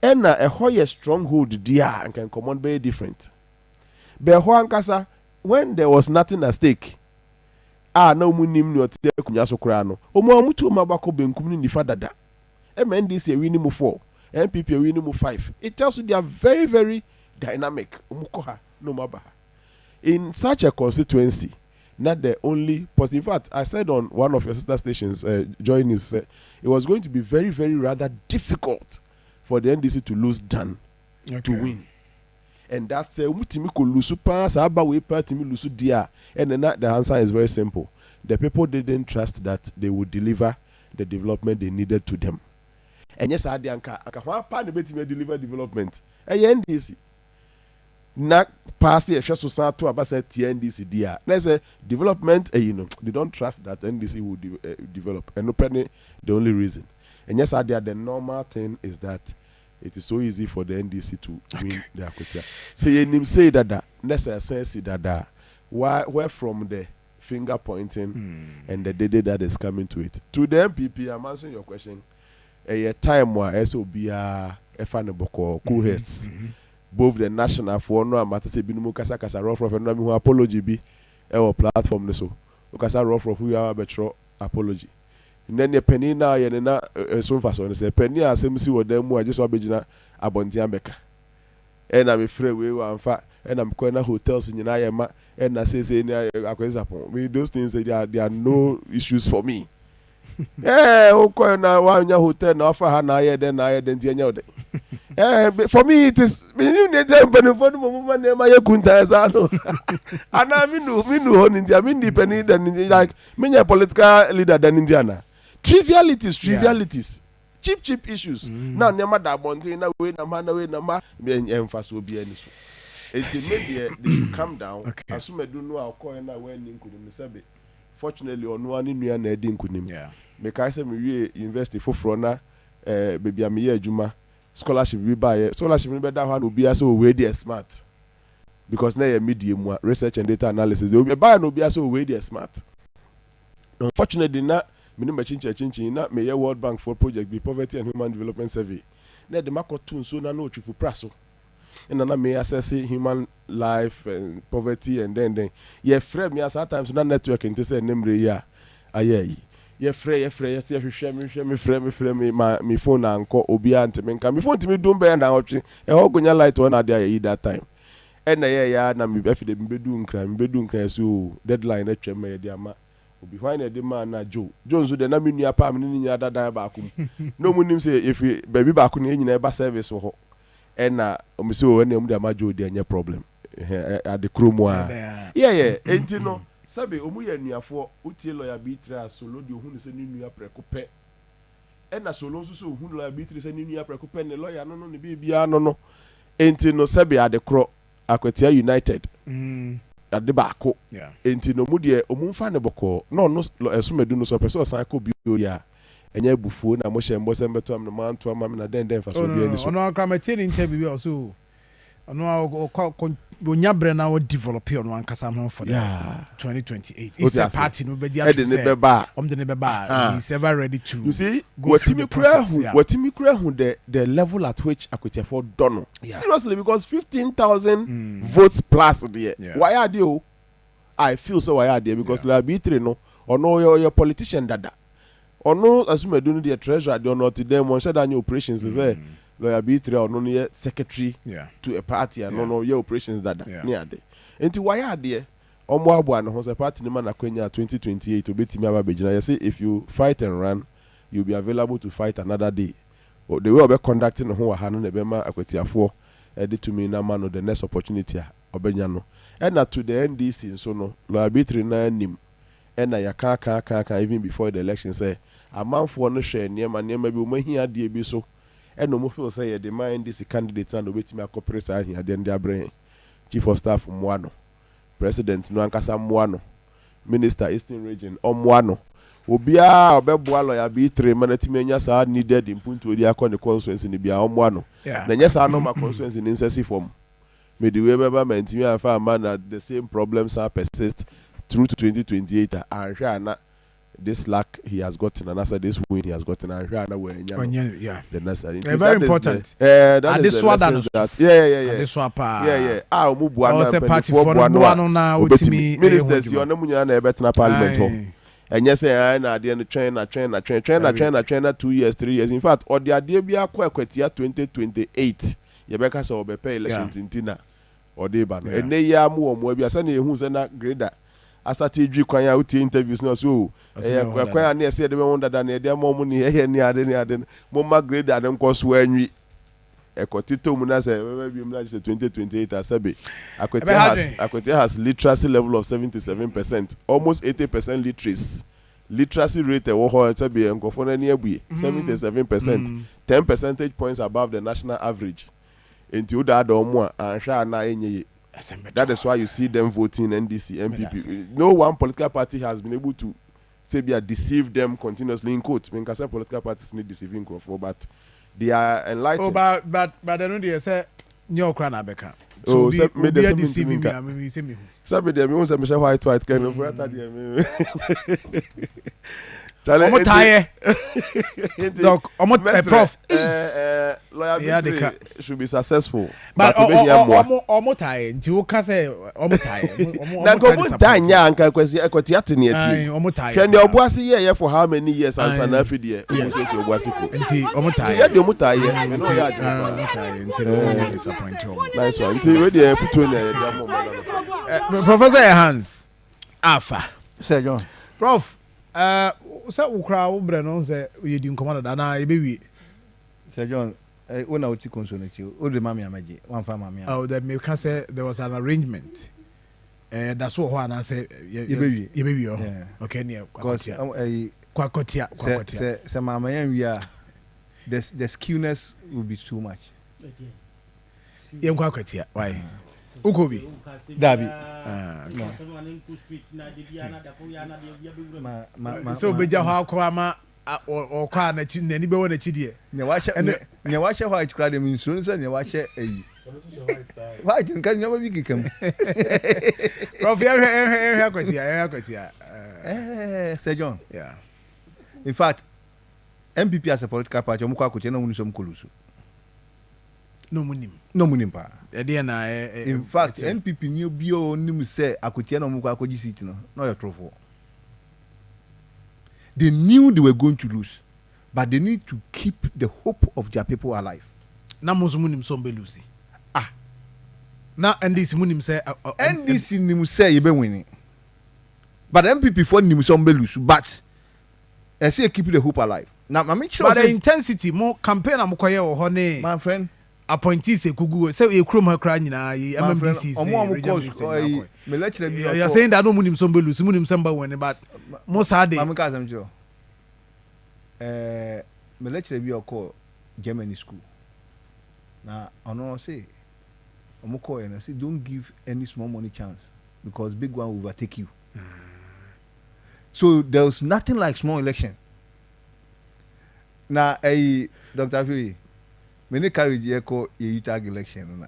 And a higher stronghold there and can command very different. But Kasa, when there was nothing at stake, no munim no te kunyaso krano. Omo mutu mabako benkum ni fadada. MNDC winning 4, MPP winning 5. It tells you they are very, very dynamic. Umukoha no mabaha. In such a constituency, not the only positive. In fact, I said on one of your sister stations, Joy News, said it was going to be very, very rather difficult for the NDC to lose than to win. And that's Mutimiko Lusu pass, Abawe Patimi Lusu Dia. And then the answer is very simple. The people didn't trust that they would deliver the development they needed to them. And yes, I didn't deliver development. NDC. Na pass a share so to about NDC dia. Let's say development, they don't trust that NDC will develop. And no penny, the only reason. And yes, the normal thing is that it is so easy for the NDC to win the Akotia. Say that let's say that where from the finger pointing and the day that is coming to it. To the MPP, I'm answering your question. A time where SOB are Efaneboko, cool heads. Both the national for no matter binumu kasa rough and no apology be our platform so kasa rough we are betro apology and then the penny na ye na so faso say penny asem si wo dem mu aje so abegina abontia beka and I'm afraid we wan fa and I'm going to hotels in Yama, and I say, those things, there are no issues for me. Okay, now one your hotel, no offer her, then I then the for me, it is for the moment, my kunta and I mean, India, I'm independent than like many political leader than Indiana. Trivialities. Cheap issues. Now, never that bonte na way na man away na ma emphasis will be any so. It maybe they should calm down. Assume I don't know how call na when in kunim. Fortunately, on one in near Nedin kunim. Yeah. Because I say university for frona baby am here juma scholarship we buy scholarship we better one will be so way they smart. Because now medium research and data analysis they will be buy no be so way they smart. Unfortunately, na minimum chinchi na me World Bank for project be poverty and human development survey. Na the mark tun so na no chifu praso. And na me assess human life and poverty and then ye frame me as at times na network into say nemre ya aye. Ye frame me frame my phone anko obi ante me nka me phone timi dum be na otwe e ho gonya light on ade aye that time. And na ye ya na me afide me bedu nkran so deadline na twem me de ama behind the man na Joe Jones de na me nua pa me ni nya dada ba akum no munim say if baby ba akum ni nyina ba service ho e na o me say o na mu de ma Joe de anya problem at the kromo a yeah enti no sabe o mu ya nuafo utie lawyer bitra solo de ohun se ni nua preko pe e na solo so ohun lawyer bitra se ni nua preko pe ne lawyer no ne bibia no enti no sabe at the cro Akwatia United ade baako enti no mu de omumfa ne boko no esumedu no so person san ko bi ya enya bufuo na mo hye mbo se mbeto am no manto am na den fa so bi ani so ono akramati ni nche bi also ono onya bre na o develop ono ankasa no for 2028 it's a party no be dia de ne beba he's ever ready to you see watimi kura hu the level at which Akwatia for dono seriously because 15,000 votes plus there why are they I feel so why are they because la B3 no ono your politician dada ono assume do the treasurer they not them on said any operations is there lawyer B3 or no ye secretary to a party and no your operations that near there. Enti why are there? Omo abu no say party man akwenya 2028 obetimi aba begina. You say if you fight and run, you'll be available to fight another day. Or the way of conducting no ha no nebema akwetiafo edi to me na man the next opportunity obenya no. And to the NDC so no lawyer B3 na nim. And ya ka even before the election say amanfo no hwe niema bi o mahia de bi so and no feel say the mind this candidate and obetimi akopere here then they bring chief of staff Mwano president no ankasa Mwano minister Eastern region Mwano obia obeboa lawyer B3 manatimi anya sa needed input odi akọ constituency ni bia Mwano na nya sa no ma constituency ni nsesi form me the way baba mantimi afa man that the same problems are persist through to 2028 and sure na this lack he has gotten and after this win he has gotten and the next very important this one this one party for no na otimi ministers you no munya na ebetna parliament ho enye say na ade no train 2 years 3 years in fact ode ade bia kwa Akwatia 2028 ye beka say obepe election tintina ode ba no ene ya mu omo bia say na ehun say na grader asati dwi kwan ya uti interviews no so kwan na ese de be won dada na de mo ni he ni ade mo ma grade ade nko so anwi ekotito mu na say we bi mu na 2028 asabe Akwatia has literacy level of 77%, almost 80% literacy rate wo ho sabe enkofo na ni abue 77%, 10 percentage points above the national average enti o da omo anhwa na enye. That is why you see them voting NDC, MPP. No one political party has been able to say deceive them continuously in quote. I mean, say political parties need deceiving for, but they are enlightened. But I don't know. They say no crana beka. So me deceiving me. I mean, say me. Sabe de me won say me white kind of Omo tie. Doc, prof. Lawyer should be successful. But omo tie. Nti wo ka say omo tie. Na go mo tie nya anka kwesi ate ne ati. Omo tie. Hwe ne obuase ye for how many years ansa na afidie. Omo say obuase ko. Nti omo tie. Ye de omo tie. Me no ya nti no disappoint you. Nice one. Nti we dey futu na ye dey mo. Professor Hans Afa. Sir John. Prof, so ukra wo bre no say we di nkomo da na e be wi. Sir John, when I was concerned you, all the mammy amaji, one for mammy. Oh, that me can say there was an arrangement. That's what I say. You baby, okay, near Quacotia. Say, mamma, we are the skewness will be too much. Young Quacotia, why? Ukobi, Dabi. So, Beja Hawkama. Or can a chin any bone a chiddy. Ne watch a white crowd in insurance and you watch a white and can never be come. Prof, Sir John. Yeah. In fact, MPP as a political party, Muka could know some Kulusu. No munim. No munimpa. In fact, MPP knew Bio Nim say, I could tell Muka could sit no your trophy. They knew they were going to lose, but they need to keep the hope of their people alive. Na munim sombe Lucy. Na NDC munim say NDC nim say you be winning. But MPP for nim sombe lose, but I say keep the hope alive. Now I make sure but the intensity more campaign am koye wo ho ne my friend appointees kugu say e krom ha kra nyina MMBC me lecture be you are saying that no munim sombe lose munim samba win but Musa de Mama Kazam Joe. Me lecture be call Germany school. Now I know say Omoko and I say don't give any small money chance because big one will overtake you. So there was nothing like small election. Now Dr. Fury, me ne carry Jeko ye tag election na.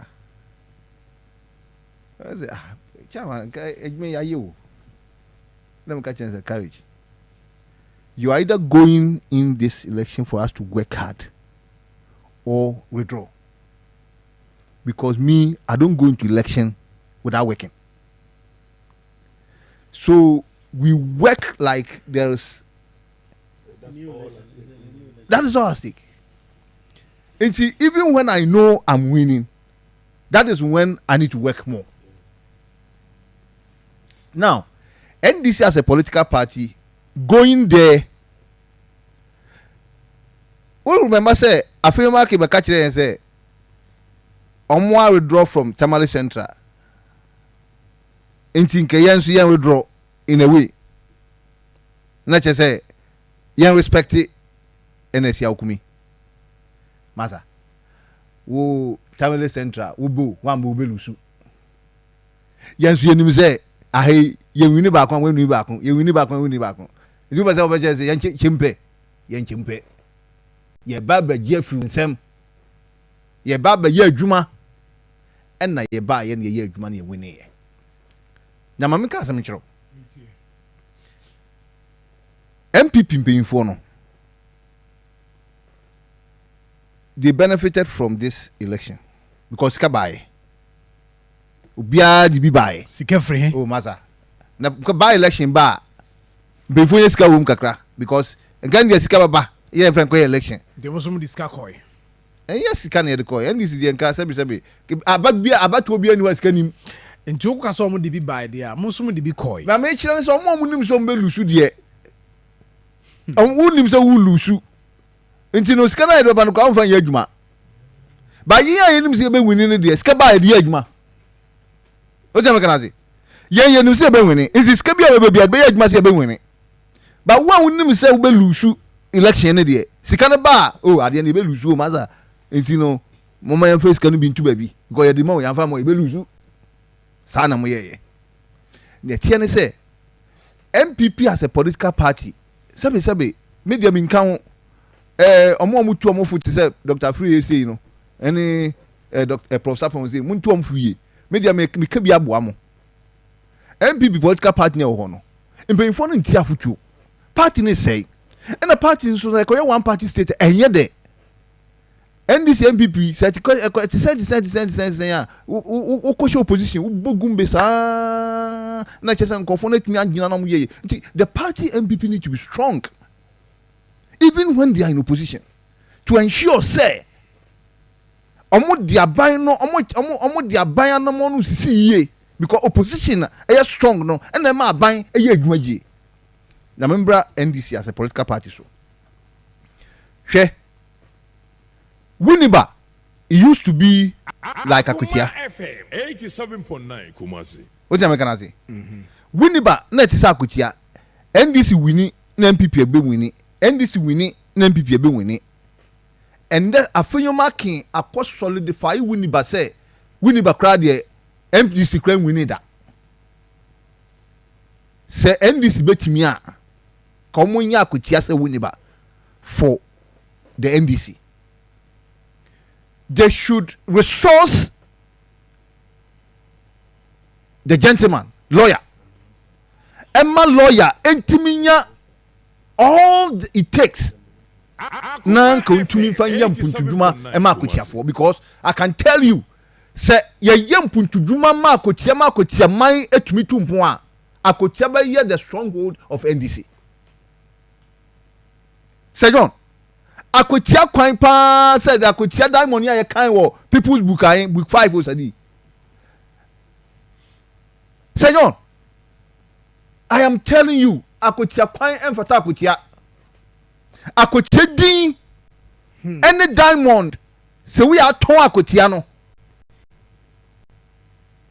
I say chairman me ya you. Let me catch you as a courage. You are either going in this election for us to work hard or withdraw. Because me, I don't go into election without working. So we work like there's that is all I stake. And see, even when I know I'm winning, that is when I need to work more. Now, NDC as a political party going there. We remember say Afema came catch and say Omwa withdraw from Tamale Central. Inti nke yan so yan withdraw in a way. Na che say yan respect NSC Akumi. Masa. Wo Tamale Central wo bo wan bo belusu. Yan so yanim say ahe ye wini ba kon wini ba kon ye wini ba kon wini ba kon izu ba say obeje say yan chimpe ye baba je fru nsem ye baba ye adwuma enna ye ba ye na ye adwuma na ye wini ye na mama ka asem kiro MPP mpanyinfo no they benefited from this election because kabaye Ubia di bi bae sika free oh masa na by election ba before you sika wum kakra because again the sika baba ye friend ko election they must some disca coy yes sika na de coy and this the nka sabi abatu obi ani wa sika nim nti wo ka so mo de bi bae dia mo so mo de bi coy na me kire so mo nim so mbe lusu de nim so wu lusu nti no sika na de ba no ka mfa ya adwuma ba ye nim se be wini ne de sika ba de adwuma o jama kana say ye nim say be winning is ska bia be bia be adwuma say be winning but one nim say be lusu election ne de sika ne ba oh ade ne be lusu o maza enti no mo ma yan face kan bi ntu ba bi because ye di ma o yan fa mo e be lusu sa na mo ye ne tie ne say MPP as a political party sabe media min kan omo tu omo futi say Dr. Free say no any Dr. Professor Pon say mun tu omo fuye media me ka bi aboa mo MPP political party ne ho no mpanyinfo no ntia futuo party ne sei And the party so like one party state and yet there. NDC MPP said opposition the party MPP need to be strong even when they are in opposition to ensure say because opposition is strong no and them are buying a year. Now remember NDC as a political party so she Winneba, it used to be like Akutia. FM 87.9 Kumasi. What am I gonna say? Winneba, net is Akutia. NDC winning, NPP be winning. NDC winning, NPP be winning. And then a few marking a cost solidify Winneba say Winneba crowd the NDC claim winning that. Say NDC betimia. Come when ya Akutia say Winneba for the NDC. They should resource the gentleman, lawyer. Emma lawyer, entiminya all it takes. Nan kontumi fa yam puntuduma Emma kotiafo because I can tell you say ye yam puntuduma ma kotia man etumi tumpo a akotia ba ye the stronghold of NDC. Say John Akotia kwan pa said akotia that money I kind wo people's book book 5 was adi. Say John, I am telling you akotia kwan emfata akotia. Akotia din any diamond say we are ton akotia no.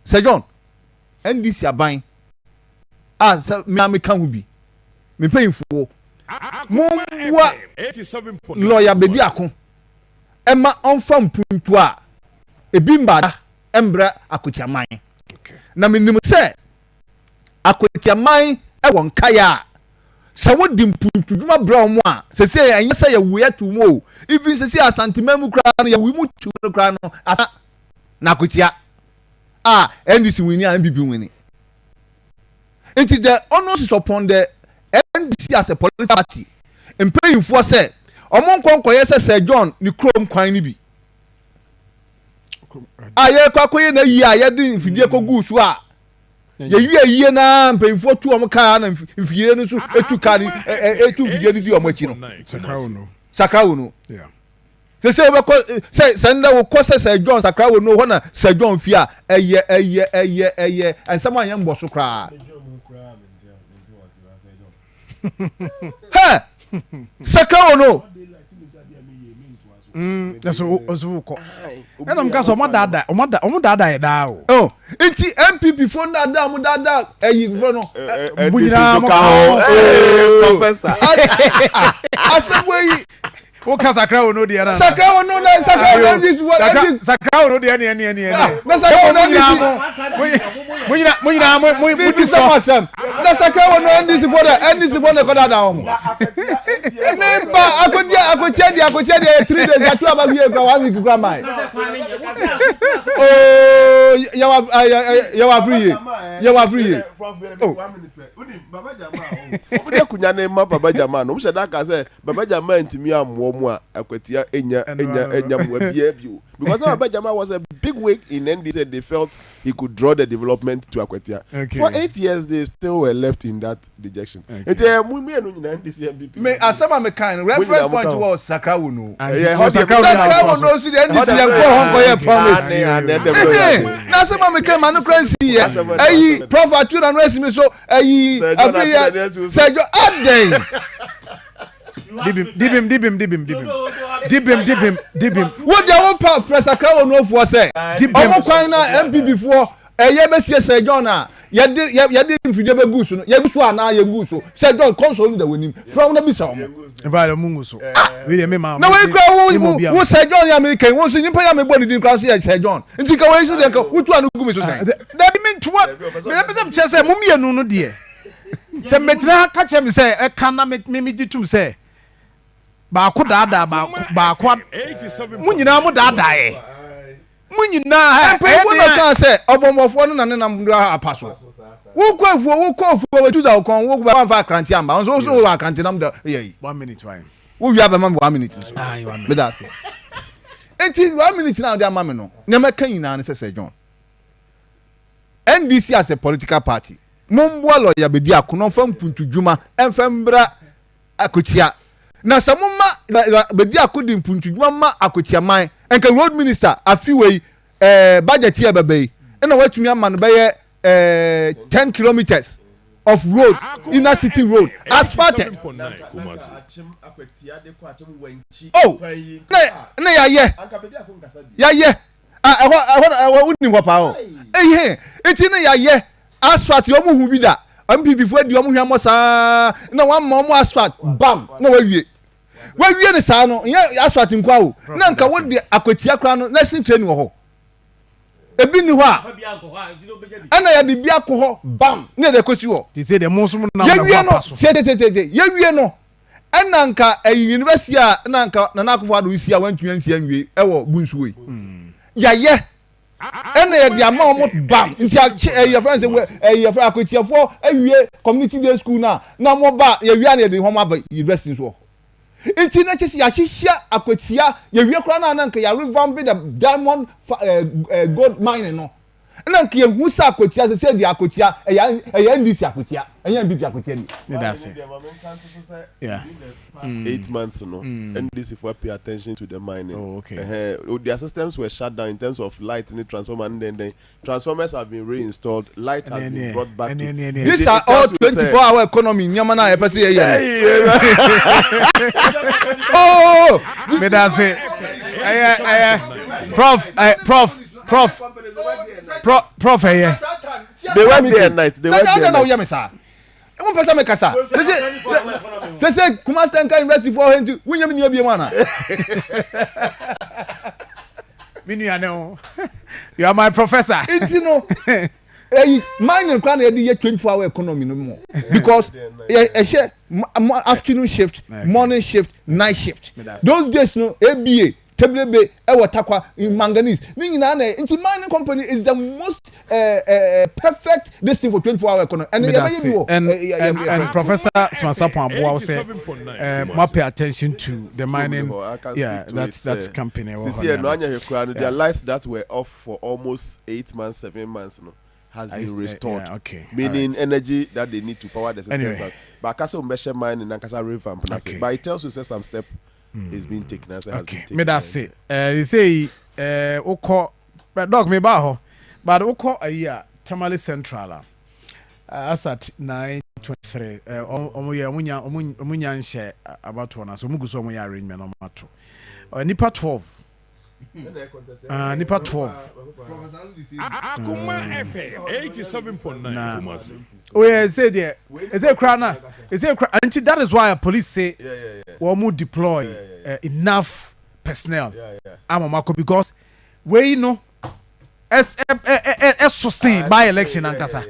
Say John, NDC aban me kan wo bi. Me pay for Mwa lawyer bedi akon Emma onfam puntu a ebimbada embra akotiaman na menim se akotiaman e won kaya se wodi puntu duma bra mo a se se anya se ye wuya tu mo even se se asantemam kra no ye wi mu tu kra no asa na akotia NDC wini a MPP wini it is the onus upon the NDC as a political party and paying for say omon konkoye say John ni krom kwan ni bi aye kwakoye na yi aye din fidie kogu su a ye yi na paying for tu omka na fidie no su etu kari etu fidie ni di omachi no sakrawo no yeah say we ko say senda wo ko say John sakrawo no ho na say John fia eye and someone yam boso kra Hey, Sakao no. That's also ko. And I'm gas omo dada e da o. Oh, enti MPP phone dada mo dada eyi fo no. Bunyina mo professor. Asebwe wo ka Sakao no dia na. Sakao no this what Sakao no dia ni. Na Sakao no this. Munyina so. Na Sakao no this for the ko dada o mo. Nemba akotia dia 3 days atu aba wie kwa 1 week kwa mai. Oh, you are free. Oh, Baba Jama. Obi kunya na ma Baba Jama no. Mo sheda ka say Baba Jama ntimi amwo mu a akwatia enya mu abia bio. Because Baba Jama was a big wig in NDC. They felt he could draw the development to Akwatia. Okay. For 8 years they still were left in that dejection. Ete mu me no nyina NDC MPP. Me asama me kind reference point was Sakrawo no. Sakrawo no see the NDC yan ko hon ko ye promise. Na asama me kind man no crazy here. Ayi prof atura no esime so ayi afiya Sergio Aden. Dibim. What they want pa fresh Sakrawo no for say. Omo kwan na MPP for eye be sie Sergio na ye de mfidie be gusu no ye gusu ana ye gusu Sergio console da wanim from na bisa omo Vale mungu so. We dey me ma. Na we kra wo Sergio ya me kan wo so nyimpa ya me boni din kra so ya Sergio. Nti ka we so de ka wutu anu gu me so say. Da bi me ntwa. Me be sem che say mo mienu no de. Se metra ka che me say e kan na me ditum say. Ba ko dada ba ko. Mu nyina mo dada e. Mu nyina ha. E wo na ka say obomofo no na nam ndura apaso. Who call for to the con walk by 1 for cranty and bounds also I can't number 1 minute time. Who you have a man 1 minute. But that's it. 1 minute now, dear mamma. Never can you answer, John. NDC as a political party. Mumbo lawyer be dia kuno fam puntu juma enfembra akotia. Na samuma be dia kudi puntu juma ma akotia man enka road minister afiwe budget here bebe. Na watumi amano be 10 kilometers of road inner city road asphalted. Oh, na ya I wouldn't go power. Eh, it's in a year. Asphalt, you move with that. I'm before you move Mosa. No one more asphalt. Bam. No way. Where we are the son, yeah, asphalt in Quao. Nanka, what the Aquatia crown, lesson training. A binua. And I had the Biaco, bam, near the Cotuo. They say the most now. Yeah, we know. And Nanka, a university, Nanka, Nanaka, we see I went to NCMV, Ewo, Bunsui. Yeah. And the amount bam. Your friends your friend for a community day school now. No more back. You are the home about investing so. It's in a Aquatia, you crown and you revamping the diamond gold mine. No. And then Kia Musa Aquatia said the Aquatia, a NDC Aquatia, a young big Aquatia. That's it. Yeah. 8 months, and this if we pay attention to the mining. Oh, okay. Their systems were shut down in terms of light in the transformer, and then the transformers have been reinstalled. Light has been brought back. These are all 24-hour economy. Nyamana, oh, me that's it. Prof, they went there at night. They went there. One person make kasa. Say Kumasta can invest for him to win you be one. You are my professor. It's mining can be 24-hour economy no more. Because afternoon shift, morning shift, night shift. Those days no ABA Teblebe, Ewatakwa in manganese. Into mining company is the most perfect listing for 24-hour economy. And Professor Smasapo Amboa said, pay attention to the mining. Yeah, that's company. Their lights that were off for almost 8 months, 7 months, has been restored. Yeah, okay. Meaning energy that they need to power the system. But Kasa Umbesha mining and Kasa revamp. But it tells you some step is being taken as has been taken. Me that's it. You say oko dog me ba ho, but oko a Tamale Central as at 9:23 omunya nche about one so mugu so omuya arrangement no mato nipa 12 nipa 12 Akoma FM 87.9 Kumasi. Oh yeah, say there. Is it crana? Is it until that is why police say we will deploy enough personnel. Amamako because we know as sustain by election and kasa.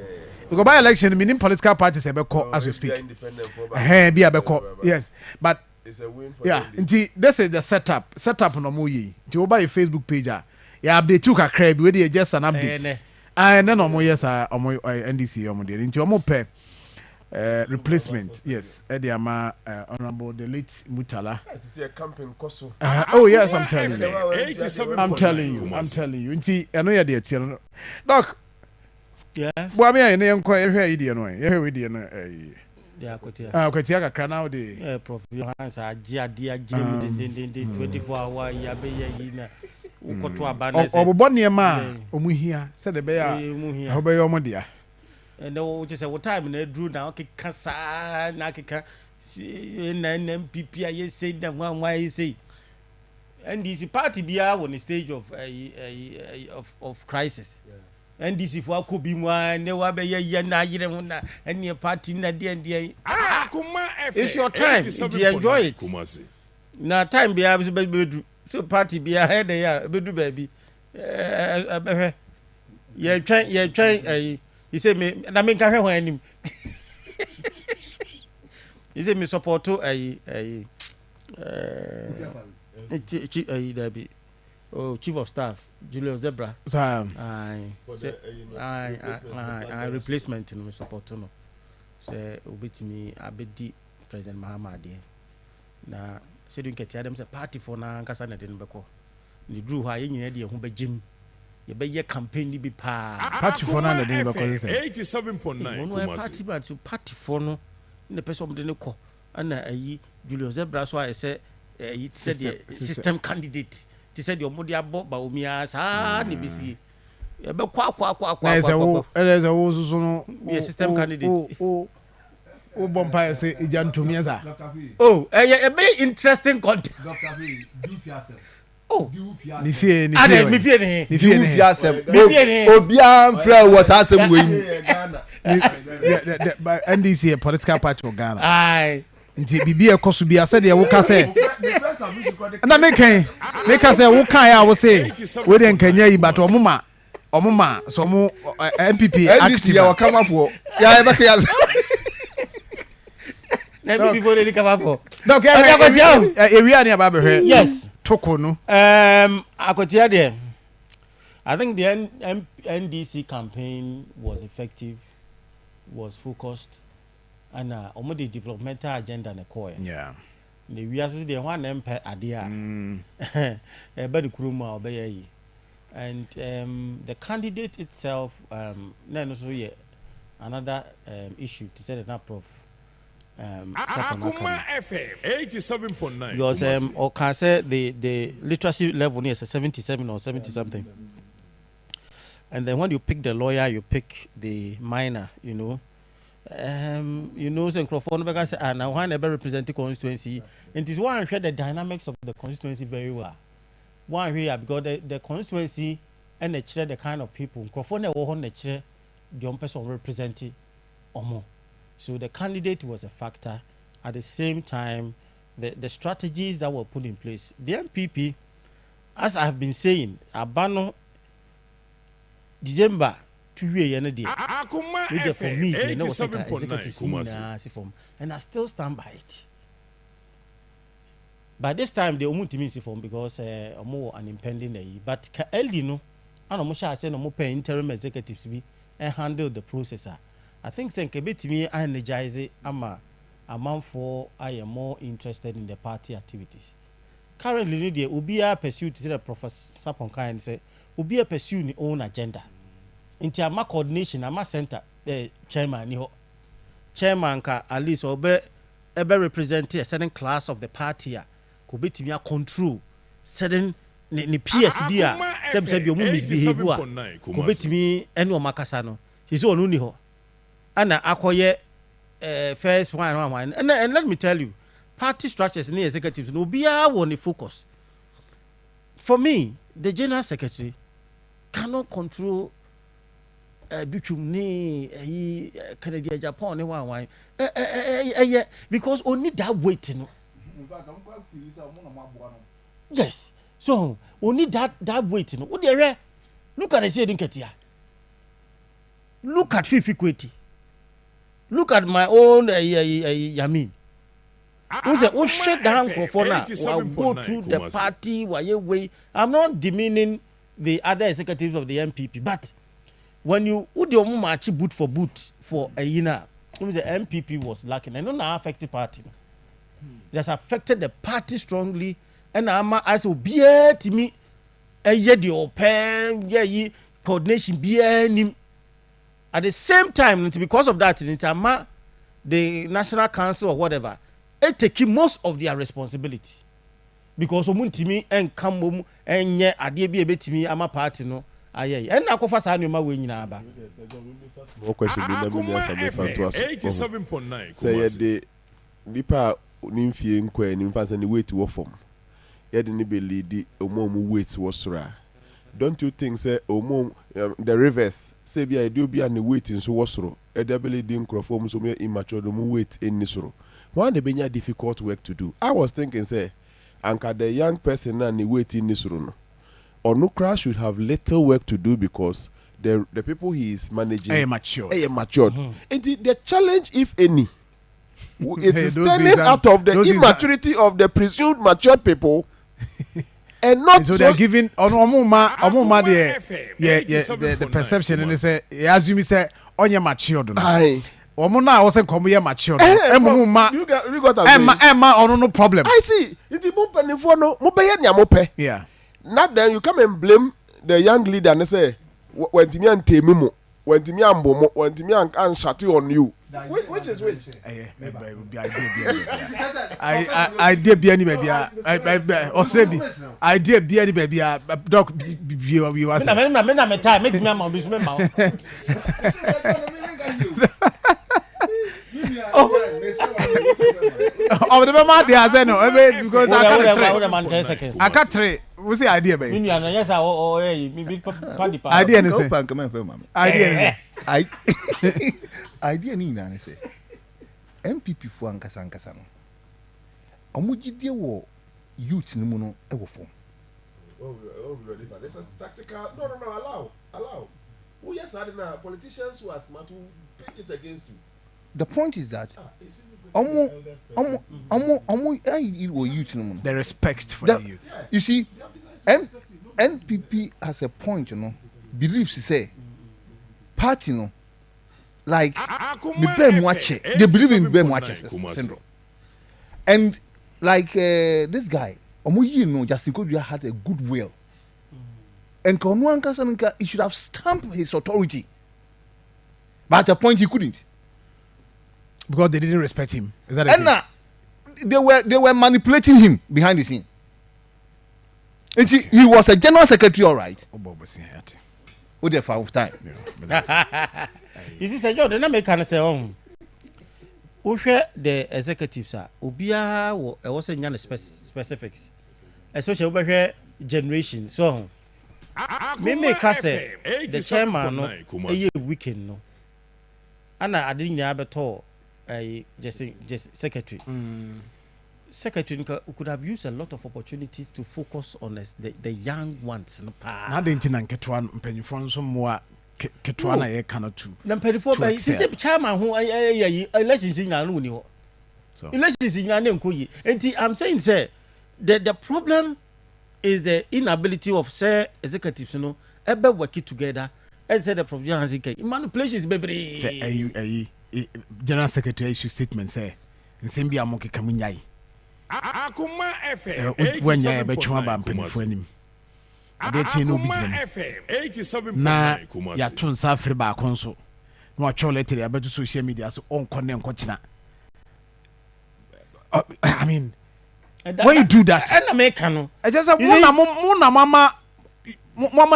Because by election meaning political parties as we speak. Yes, but it's a win for them. This is the setup no more ye. To buy a Facebook page. Yeah, update you kakra bi we dey just an update. And then omo yes omo NDC omo dey. Nti omo pay replacement. Yes, Ediama honorable the late Mutala. Oh yes, I'm telling you. I'm telling you. Nti I know you dey tell. Doc. Yeah. Bo am here na enko ehwe idie no. Ehwe we die no yeah, Kotia. Kotia kakra now dey. Yeah, Prof. Johannes agia 24 hour ya be ye na. Ukoto abane se. Obobo niema omuhia se de be ya. Obobe yo modia. And no just say what time na dru na okeka sa na keka na MPP aye say na wan say. And this party bia on the stage of crisis. NDC for akubi mwa ne wa be ye na yire ho na ene party na de Akoma FM. It's your time. You enjoy it. Na time bia be so party bia head ya bedu baby ye try he say me na me kan hwe anim he say me support to dabi chief of staff Julius Zebra. I replacement in support no. Say obetimi abedi President Mahama de. Na say dun ketia dem say party for na nkasa na de no beko. Ni drew ha yin de ho begim. Ye be ye campaign ni bi pa. Party for na de no beko say. 87.9 no party for no. The person de no ko. Ana ayi Julius Zebra so I say he said the system candidate. He said your modi abo ba omia sa ni bisi. E be kwa. There's a wo so no. Be system candidate. O bompa say ejantumi eza. Oh, a very interesting contest. Dr. V, do yourself. Oh, ni fie ni Obian Fred was asem we. NDC a political party of Ghana. Aye. Nti bibi e koso bia se de wo ka se. Na make say wo kan ya wo say we de nkanya yi but omuma so mo MPP active ya wakama for. Ya e be ka ya. Na MPP for dey come for. Okay, we are near Baba. Yes. Toko no. Akotia there. I think the NDC campaign was effective, was focused, and the developmental agenda na core. Yeah. We also the one empire idea. But the kuruma obey. And the candidate itself, another issue to set it up of. Akoma FM 87.9 because or can say the literacy level is 77 or 70 something, and then when you pick the lawyer, you pick the minor, so microphone because say now one ever represent the constituency, and it is one share the dynamics of the constituency very well. One here because the constituency and the kind of people microphone the young person representing or more. So the candidate was a factor. At the same time, the strategies that were put in place. The MPP, as I have been saying, Abano December 2 years for me, and I still stand by it. By this time, they won't mean form because more an impending. But Eldino, and almost I said no more interim executives be and handle the processor. I think Senkebe me energize it. I'm for I am more interested in the party activities. Currently, the Ubia pursued the Professor Saponka and say Ubia pursue his own agenda. Into my coordination, I'm a center chairman. Chairman ka at least obe ever represent a certain class of the party. Could be to me control certain ni PSB. Some say you misbehave. Could be to me any Makasano. She's all only ho. Anna acquire first one and let me tell you, party structures and executives no be our focus. For me, the general secretary cannot control Canada, Japan, one because only that weight. Yes, so only that weight. Look at the saying Katia. Look at Fifi. Look at my own Yamin. Who said, "Oh, shut down for now. Go through the party way." I'm not demeaning the other executives of the MPP, but when you would your match boot for a year, the MPP was lacking. I don't know how affected party. It has affected the party strongly, and I so be to me a year the open coordination be. At the same time, because of that, the National Council or whatever, it take most of their responsibility. Because Omuntimi and Kamum and ye Adiabi betimi ama party no aye. And I confess I know my way in Aba. More question be let me answer me to us. 87.9. Say the nipa nimfie nkwa nimfa say wait wo form. Ye de ni be lead omo wait wo sora. Don't you think say the reverse say be do be an waiting so wasro e dey be di nkrofo so me immature do mu wait in soro one dey be difficult work to do. I was thinking say anka the young person na ni wait in soro no Onukra should have little work to do because the people he is managing matured. And the challenge, if any, is standing out of the immaturity of the presumed mature people and not so they're giving omuma the perception and they say assume say onye matured. Aye. Omo na was come here matured. Emuma You got that. Emma on no problem. I see. It is more no mo be nya mo pe. Yeah. Not then you come and blame the young leader and say when timi antemi mo, when timi ambo mo, when timi an shati on you. Which is which? Idea be any baby. Australia. Idea be any baby. Doc you was. Me time make me am be me ma. Oh, the man there say no because I can't trade. What's the idea baby? Me na yes me be party pa. Idea ni say. Idea. Idea ni na say. MPP fo ankasa no. Omo gidie wo youth ni mu no e wo fo. This is tactical. No, allow. Who yes are the politicians who are smart to pitch it against you. The point is that youth no. The respect for the youth. You see, NPP has a point, you know, believes to say party no like they believe in Bemwache syndrome. And like this guy, Justin Kodria had a good will. And Konwan Kasanka, he should have stamped his authority. But at a point he couldn't. Because they didn't respect him. Is that it? They were manipulating him behind the scene. And he was a general secretary, all right. With the 5 time. You see, Sir John, the name can say, who share the executives are Ubia was a specifics, especially over generation. So, me say the chairman no a weekend no, and I didn't have at all. Just secretary. Secretary could have used a lot of opportunities to focus on the young ones. Now the internet ketwan penifon some more ketwana ye cannot too. Then penifon by chairman who elections in Anuni. Elections in Anunkoyi. And I'm saying, sir, the problem is the inability of say executives, you know, ever working together and say the provisions manipulations, baby. Say General Secretary issue statement say nsembi amoke kamunyai Akoma FM when ya be chwa ba mpemfo anim ade tie no bigina 87.9 na ya tunsa afri ba konso no acho letter ya beto social media so onko ne nko kina. I mean when you do that and America no I just say mo mama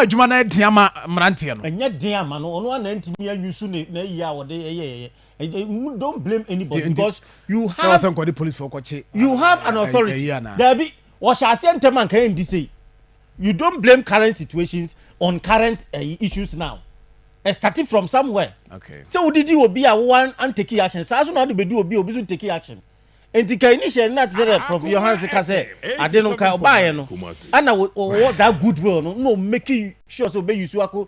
adwuma na diama mrantie no enya diama no ono na ntimi ayusu na iya wode don't blame anybody because you have the police for you have an authority there be what shall say man can say you don't blame current situations on current issues now starting from somewhere. Okay, so did you be a one and take action so as not be do obi take action and the initial not say prof your hands say I didn't care buy no and what that goodwill no making sure so be you so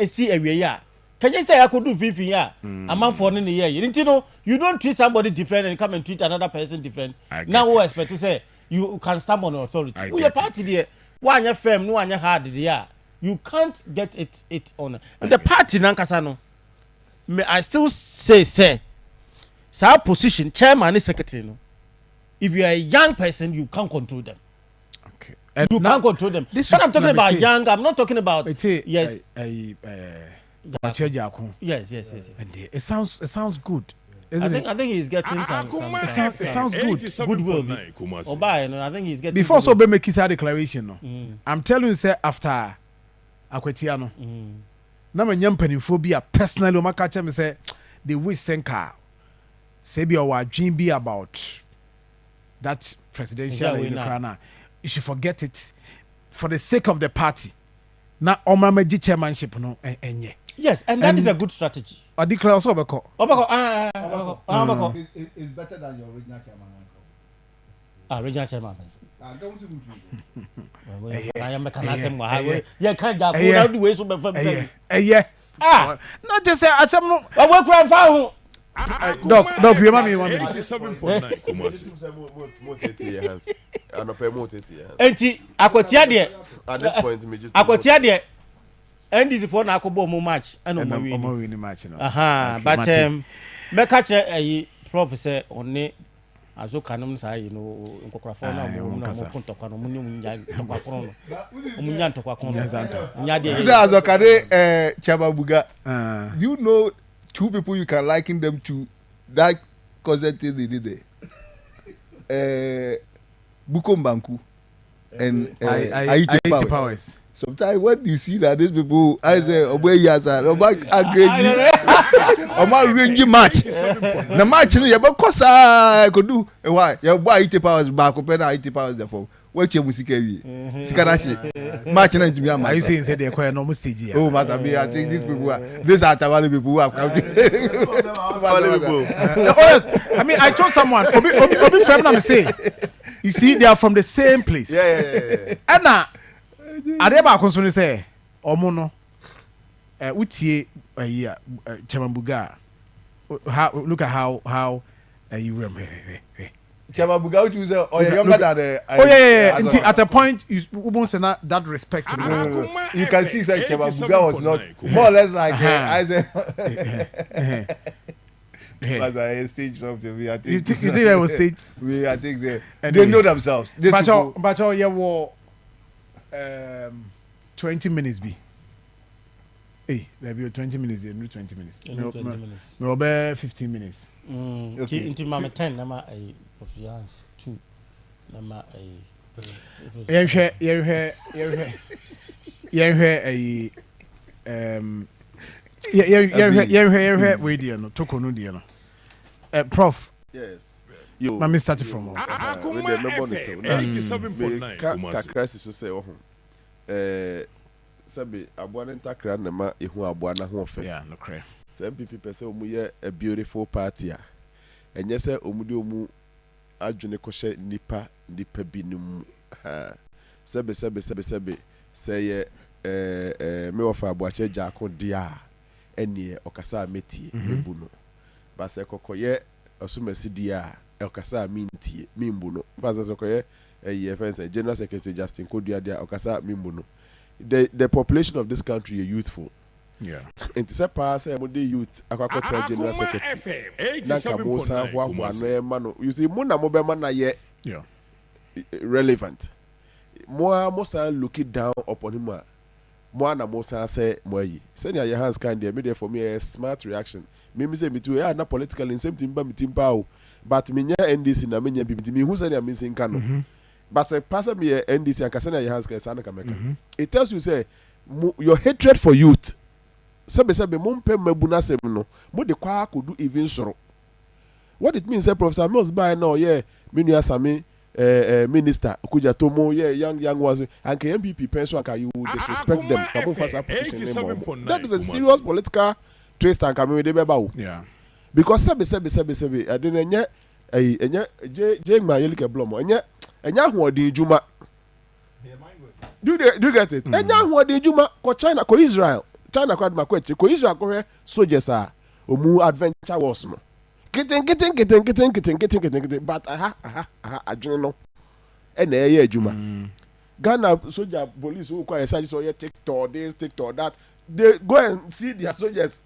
see area ya. Can you say I could do 50 years? A man for in the year. You know, you don't treat somebody different and come and treat another person different. Now we expect to say you can stamp on authority. We are party there. One your firm, no one your hard there. You can't get it on. And the party Nankasano. May I still say, our position, chairman and secretary. No? If you are a young person, you can't control them. Okay. You can't control them. When I'm talking about young, I'm not talking about yes. Yes. And it sounds good. I think he's getting some it sounds good. Goodwill. I think he's getting before so be make his declaration no. I'm telling you say after Akwetia no. Na me nyam panifo bi a personally o maka che me say they wish senka say be our dream be about that presidential in you should forget it for the sake of the party. Na omamaji chairmanship no enye. Yes, and that is a good strategy. I declare also Obeko. It's better than your original chairman. Original chairman. I am a Canadian. Yeah, can't do ways of yeah. Not just say I no. I work around Doc, you mami 1 minute. 87.9 Kumasi. Enti akwatia de At this point, akwatia de NDC for na akobo mo match and Omo win match no. But me catch a professor on ne azo kanum sa yi no nkokrafo na mo na mo kontokwa no mo ni munya ntokwa kron no munya ntokwa kron nya de Is azo kare Chababuga. You know two people you can liken them to that concert thing they did there. Bukombanku and Aite Powers. Sometimes when you see that these people, I say, "Obey Yaza, Obey agree, Obey range match." The match, you know, because I could do why your boy Aite Powers back, open Aite Powers therefore. What your music heavy? Sikarashi match na to me. Are you saying say they quite normal stage? Oh, Master B, I think these are people who have come. I mean, I told someone, Obi friend na me say, you see, they are from the same place. Yeah. And now, Adeba Consoni say, Omono, Utie, Chamambuga. Look at how you remember. Chababuga, which was younger than yeah. At a point, you won't say that respect. You can see that Chababuga was not more or less like I said. But I staged from the way I think. You think that was staged? I think they know themselves. But yeah, war 20 minutes be. Hey, there be 20 minutes. There 20 minutes. No, about 15 minutes. Okay. Into mama 10 nama a of years 2 nama a. Yeah, we dear no toko no dear no. Prof. Yes. Yo. Mami started from. Akoma FM 87.9 Kumasi. Crisis so say sabi abwana ntakra na ma ehu abwana ho ofe. Yeah, no cray. Some people say omu ye a beautiful party a. Enye say omu de omu adwene ko hye nipa binum. Ha. Sabi say ye me ofa aboache jako dia enie okasa metie mebu no. Ba say kokoye osumasi dia okasa mintie mimbu no. Ba say kokoye fence General Secretary Justin Kodua dia okasa mimbu no. The population of this country is youthful. Yeah. And to say pass a youth akwa General Secretary. You see muna mobe man na ye relevant. Most are looking down upon him. More na most say moyi. Send your hands can there me for me a smart reaction. Me say me too na political in same thing ba me timpa but me nya NDC na me nya bibi me who say me missing kano. But a person me NDC and Kasana your hands can stand kameka. It tells you say your hatred for youth. Sebe mumpe mebuna sem no. Mo de kwa could do even soro. What it means, Professor Mills by now, yeah, Minya Sami minister, Kuja Tomo, yeah, young ones, and MPP pension can you disrespect them. That is a serious political twist and coming with the Bebau. Yeah. Because Sebe, I didn't yet J. Mayelika Blomo, and Yahu di Juma. Do you get it? And Yahu di Juma, ko China, ko Israel. China kwad makweche, ko Israel ko soldiers are omu adventure wars no. Kitten, but I don't know. And a Juma. Ghana soldier police who quite say so yeah, TikTok this, TikTok that. They go and see their soldiers.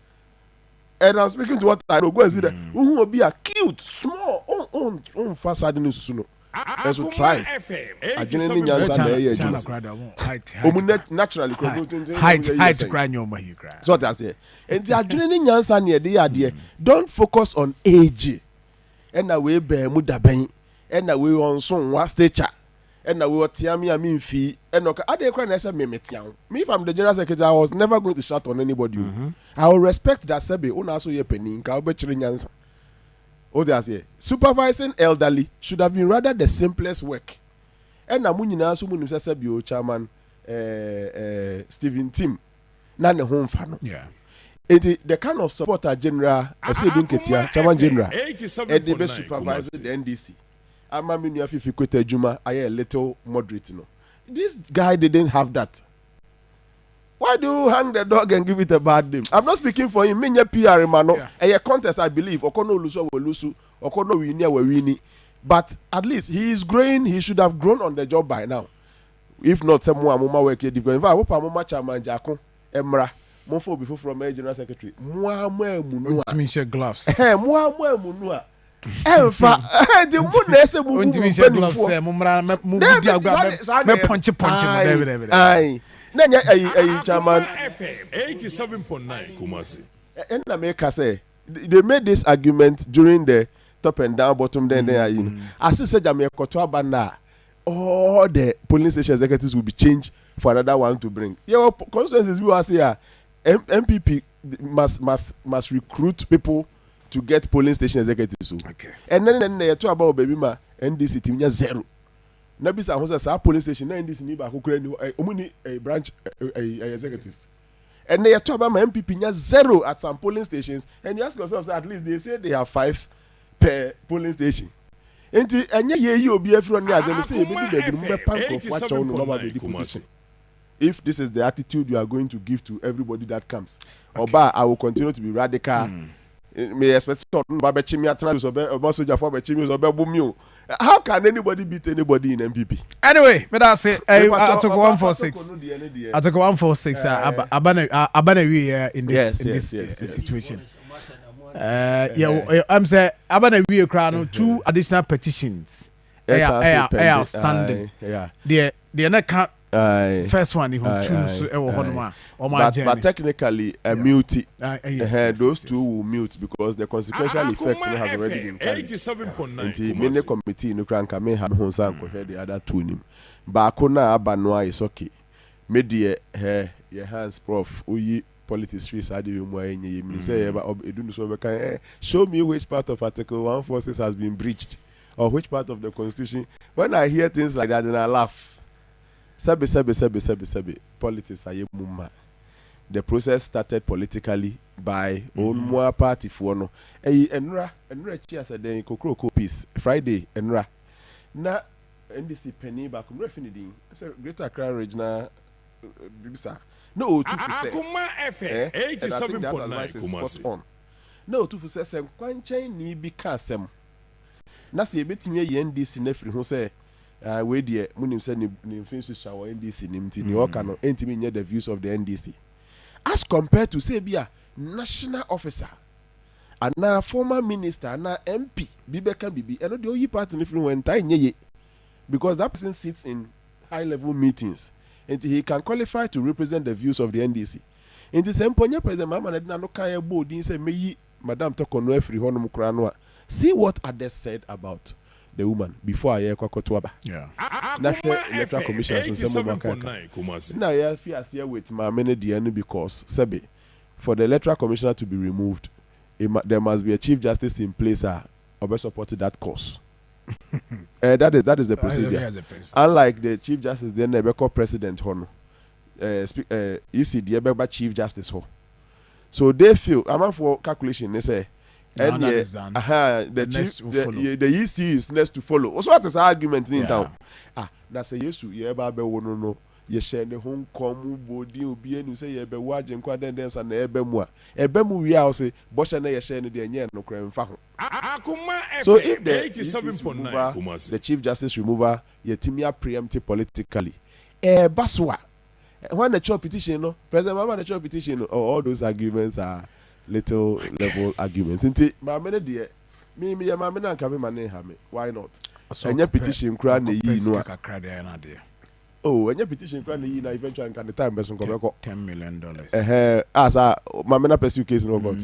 And I'm speaking to what I know. Go and see that. Who will be a cute, small, on fast side news soon. Let's try. I didn't need answer there. Naturally, height cry no more you cry. So that's it. And the adrenaline answer near the idea. Don't focus on age. And away bear muda ben. And away on some what stature. And away what tiami I mean fee. And okay, I didn't cry and say me metian. Me if I'm the general secretary, I was never going to shout on anybody. I will respect that sebe. Una so ye penny. Ka obechiri nyansa. Supervising elderly should have been rather the simplest work. And Namunina Sumun Sabio chairman Stephen Tim Nane home fan. Yeah. The kind of supporter general chairman general and the best supervisor the NDC. Amaminu if you quit Juma, I a little moderate no. This guy didn't have that. Why do you hang the dog and give it a bad name? I'm not speaking for him. Me PR man. A contest, I believe. Okono lusu we lusu. Okono wini we wini. But at least he is growing. He should have grown on the job by now. If not, someone mama work here. If I hope mama chairman Jako Emra. Marfo before from a general secretary. Moi munua. Me share gloves. Moi munua. Emfa. The moon say mu. Me share gloves. Mumra me punch. Aye. Nanya ayi chairman. 87.9 Kumasi. And America say they made this argument during the top and down, bottom then as you said, Jamaica Kotoabana, all the polling station executives will be changed for another one to bring. Your constituencies we are say MPP must recruit people to get polling station executives. Okay. And then they talk about baby ma NDC team zero. Nabisa who says polling station NDC ni ba kukure ni omuni branch executives. And they talk about my MPP zero at some polling stations, and you ask yourself, at least they say they have 5 per polling station. And you be everyone if this is the attitude you are going to give to everybody that comes, Oba, I will continue to be radical. May expect how can anybody beat anybody in MPP? Anyway, but that's it. I took 146. I took 146. Abana in this situation. I'm saying Abana crown 2 additional petitions. They are outstanding. They are not first one but technically a mute. Those 2 will mute because the consequential effect has already been carried. 87.9 many committee no can come have honsan ko the other 2 nim. Bakuna abanwa is okay. Media your hands prof uyi politics free side you mo enye me say edunu so be kan show me which part of article 146 has been breached or which part of the constitution. When I hear things like that then I laugh. Sabi. Politics are mumma. The process started politically by one party for no. Enra chia said then Kokroko peace Friday Enra. Na NDC penny back refiniding. Greater Accra regional bibisa. No 2%. Akoma FM 87.9 No 2% sem kwanchen ni bi ka sem. Na se ebetimi ye NDC na firi ho say we dear munim said ni finsu shawo NDC nimti ni okano entimi nye the views of the NDC as compared to say be a national officer and now former minister na MP bibeka bibi eno the oyi party ni when tie nye because that person sits in high level meetings and he can qualify to represent the views of the NDC in the same point president mama na no kan ebo din say meyi madam tokono afri honum kra no see what others said about the woman before I hear Kwakotuaba. Yeah. National Electoral Commission so some now I fear here with my many DNA because Sebi for the Electoral Commissioner to be removed, there must be a Chief Justice in place or supported that cause. That is the procedure. Unlike the Chief Justice, then they call President Hono. ECD Chief Justice Ho. So they feel I'm for calculation, they say. And the EC is next to follow. Also, what is the argument in town? That's a yes, you ever be one no. You share the home come body be and you say you be watching quadrants and ebemwa. Ebemu we are say, Bosha na share the yen no crime. So if the Chief Justice remover, Yetimia preempted politically. Baswa. When the chop petition, no, President Mama the chop petition, all those arguments are little level arguments. Inti ma mene de me ma me na nka me mane ha me. Why not? Enya petition kra na yi no. Oh, enya petition kra na yi na eventually can the time person come back $10 million. Asa ma me na pursue case no about.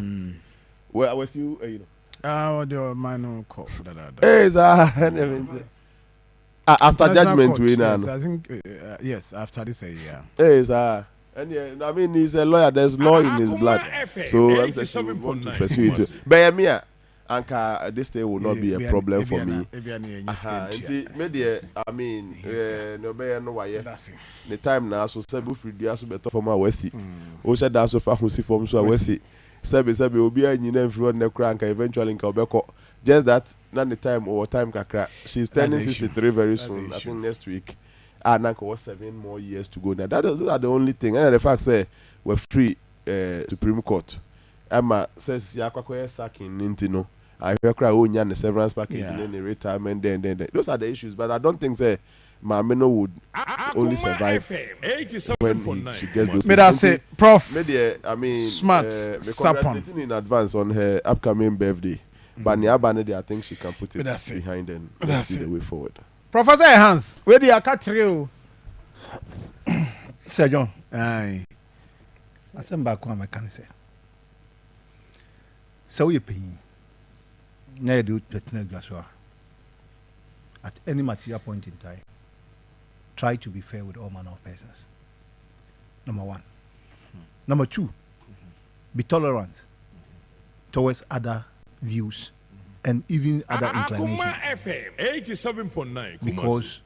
Where I was you know. What do minor call that? After judgment we now. Yes, I think yes, after this year. And I mean, he's a lawyer. There's law in his blood, so I'm just want to pursue it. But me, Anka, this day will not be a problem for me. I mean, no why. The time now, so Sebu Fridia, better for my Westy. Also, that's so far who see from so Westy. Sebi will be a new everyone the crank eventually in Quebec. Just that, not the time or time kakra. She's turning 63 very soon. I think next week. Nanka was 7 more years to go. Now those are the only thing. And the fact say we're free Supreme Court. Emma says Yakwakoya sacking Nintino. I hear cry on the severance package and the retirement then. Those are the issues. But I don't think say Mameno would only survive when she gets those. May I say, Prof? I mean, smart congratulating in advance on her upcoming birthday. But Niabanedi, I think she can put it behind and see the way forward. Professor Hans, where do you cut through? Sir John, Aye. I send back one I can say. So you pay. Now do Joshua. At any material point in time, try to be fair with all manner of persons. Number one. Number two, be tolerant towards other views and even other inclinations. FM 87.9. Because,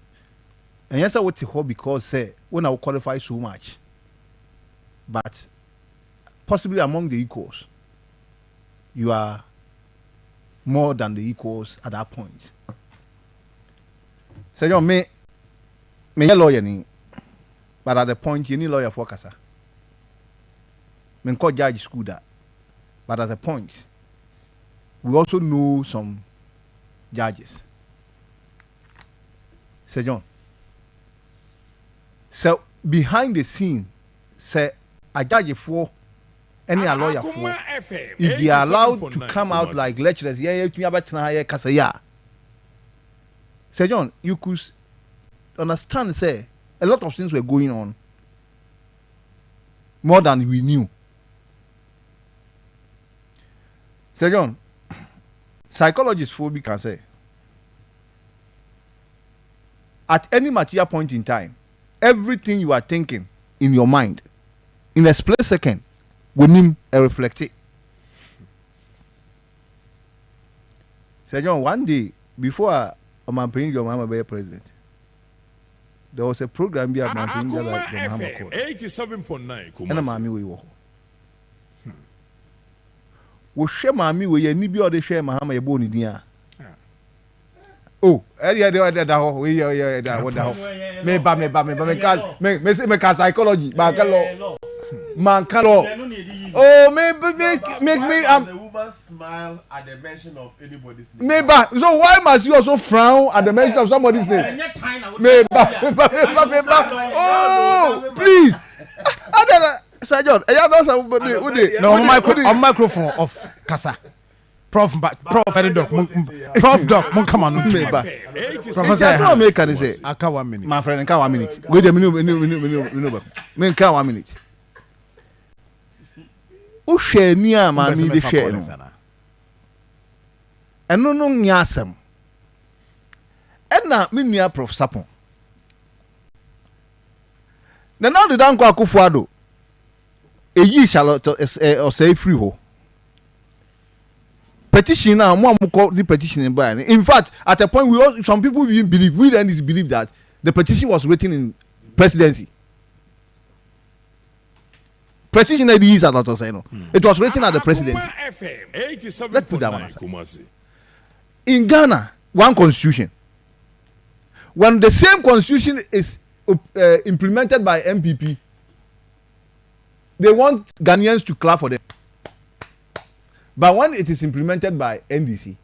and yes, I would say because say when I qualify so much, but possibly among the equals, you are more than the equals at that point. So you me lawyer ni, but at the point you need lawyer for kasa. Me call judge school that, but at the point we also know some judges. Sir John. So behind the scene, say a judge for any a lawyer for, if they are allowed to come out like lecturers, Sir John, you could understand, say, a lot of things were going on more than we knew. Sir John, psychologists phobic can say, at any material point in time, everything you are thinking in your mind, in a split second, will mean a reflected. Sir John, one day before I'm paying your mama be president, there was a program be at my paying the Mama 87.9. And a mommy we were. We share mommy we ni bi or they share Mahama ye boni dia. Oh, yeah, me psychology, man calo. Oh, make me the woman smile at the mention of anybody's name. Maybe. So why must you also frown at the mention of somebody's name? Maybe. Oh, please. Sir John, no, on microphone of Kasa. Prof, any doc, Prof, doc, come on, Professor, I make can say, I can't 1 minute. My friend, I can't 1 minute. Wait a minute, me can't 1 minute. O share near my me the share. And no nyasem. And na me nua Prof Sapon. Na now the danko akufuado. Eyi Charlotte or say free ho. Petition now, more call the petition in Bayern. In fact, at a point, some people even believe, we then believe that the petition was written in presidency. Petition is a lot of saying. It was written at the presidency. Let's put that one aside. In Ghana, one constitution. When the same constitution is implemented by MPP, they want Ghanaians to clap for them. But when it is implemented by NDC,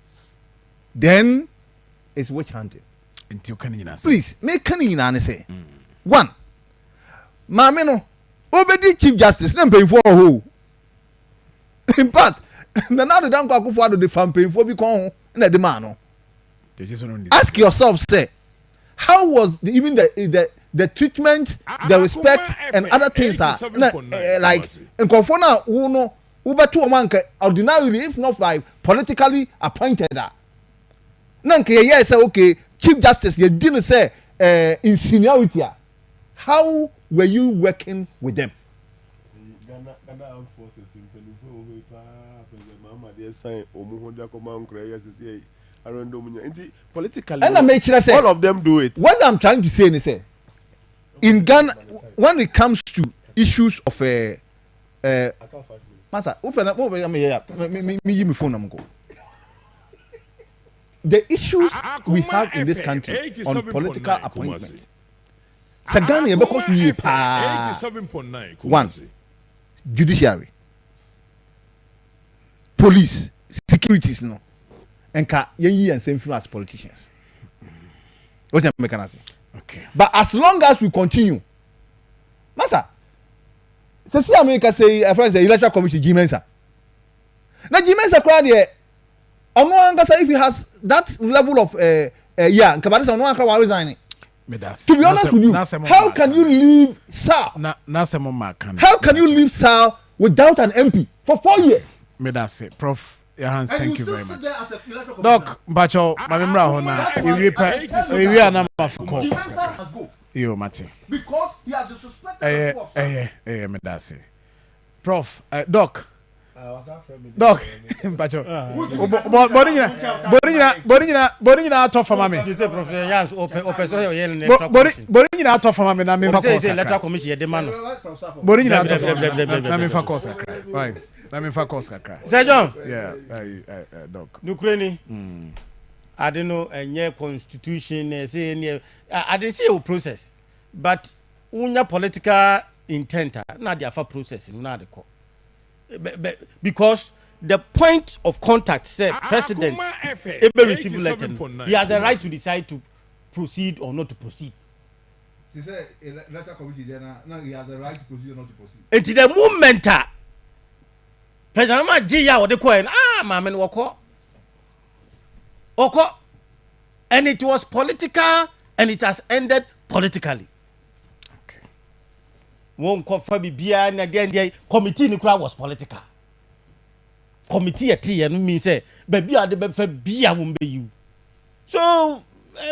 then it's witch hunting. Please, make Kanina say. One, Mameno, obedi Chief Justice, then pay for a whole. In fact, now the Danko Akufuado the fan paying for become the man. Ask yourself, say, how was even the treatment, the respect, and other things are like in Confona Uno. Uber to a man ordinarily, if not like politically appointed. Nanke yes, okay, Chief Justice, you didn't say in seniority. How were you working with them? Ghana Armed Forces in politically, all of them do it. What I'm trying to say is, in Ghana, when it comes to issues of Master, open up me phone number. The issues we have in this country on political appointment, sɛ Ghana yɛbɛkɔ so yie paa 87.9 one Kumasi. judiciary police securities no nka yɛnyi yɛn nsɛm firi as politicians what am I making say Okay. but as long as we continue masa sisi America say friends the electoral commission G-Mensa na G-Mensa crowd there ɔno ankasa if he has that level of yeah nka bade sɛ ɔno ankasa wa resign to be honest with you how can you leave SAL how can you leave SAL without an MP for 4 years me that say Prof Hans, thank you very much. Doc, Bacho, my memory we are number for call. Yo, Mati. Because he has a suspected me that say. Prof, Doc. Doc, Bacho. Boring out of mami. You say Prof Yans open so yelling boring out of mami na me for say electoral commission demand. Boring out of na me for cause. Why? Let me focus kakra. Sir John. Yeah, Doc. Ukraine. I don't know any constitution say any I didn't see a process. But unya political intent na the afa process na the call. Because the point of contact said president able receive letter. He has a right to decide to proceed or not to proceed. He said electoral commission now he has a right to proceed or not to proceed. It's the moment President Ma G ya wode coin ma me woko and it was political and it has ended politically. Okay. Won ko fa bibia na de committee ni kura was political. Committee ati no mean say bibia de be fa bia won be you. So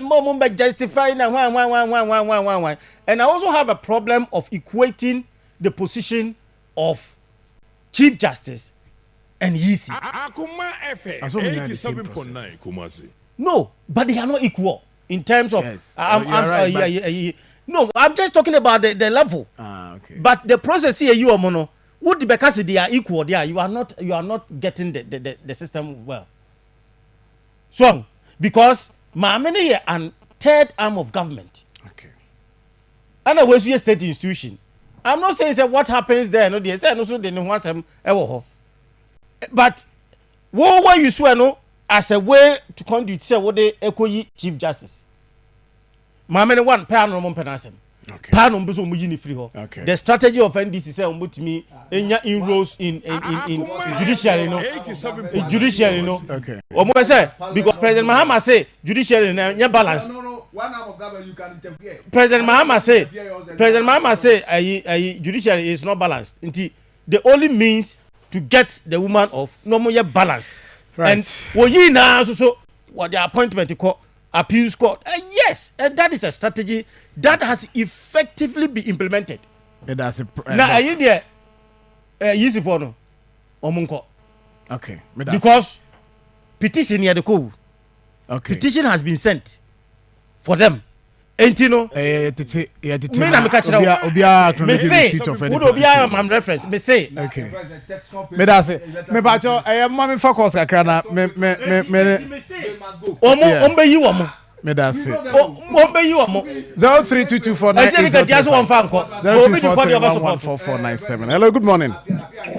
mom be justify na one. And I also have a problem of equating the position of Chief Justice and Yisi. Akoma FM 87.9 Kumasi. No, but they are not equal in terms of. Yes. No, I'm just talking about the level. Okay. But the process here, you are mono. Would because they are equal, there you are not getting the system well. So because Mamene and third arm of government. Okay. And always be a state institution. I'm not saying say what happens there. No, they say no, so they know what some but what you swear no as a way to conduct say what they echo Chief Justice. Mamene one panel no penasem. Okay. Panel mbuso mu yini free ho. Okay. The strategy of NDC say omutimi enya inroads in judiciary no. Judiciary no. Okay. Omo say because President Mahama say judiciary na balanced. No, one arm of government you can interfere. President Mahama say judiciary is not balanced. Inti the only means to get the woman of normal balanced. Right. And woyi na so what the appointment call appeals court. Yes, and that is a strategy that has effectively been implemented. That's Now are you there? Easy for no omunko. Okay. Because petition here the code. Okay. Petition has been sent for them. And you know, me na me catch Obia me say would Obia am reference me say okay. Me da say me ba cho mama focus kakra na me ombe yi wo mo me da say ombe yi wo mo 032249 I say because there's one fan call obi di kwadi oba support 4497. Hello, good morning.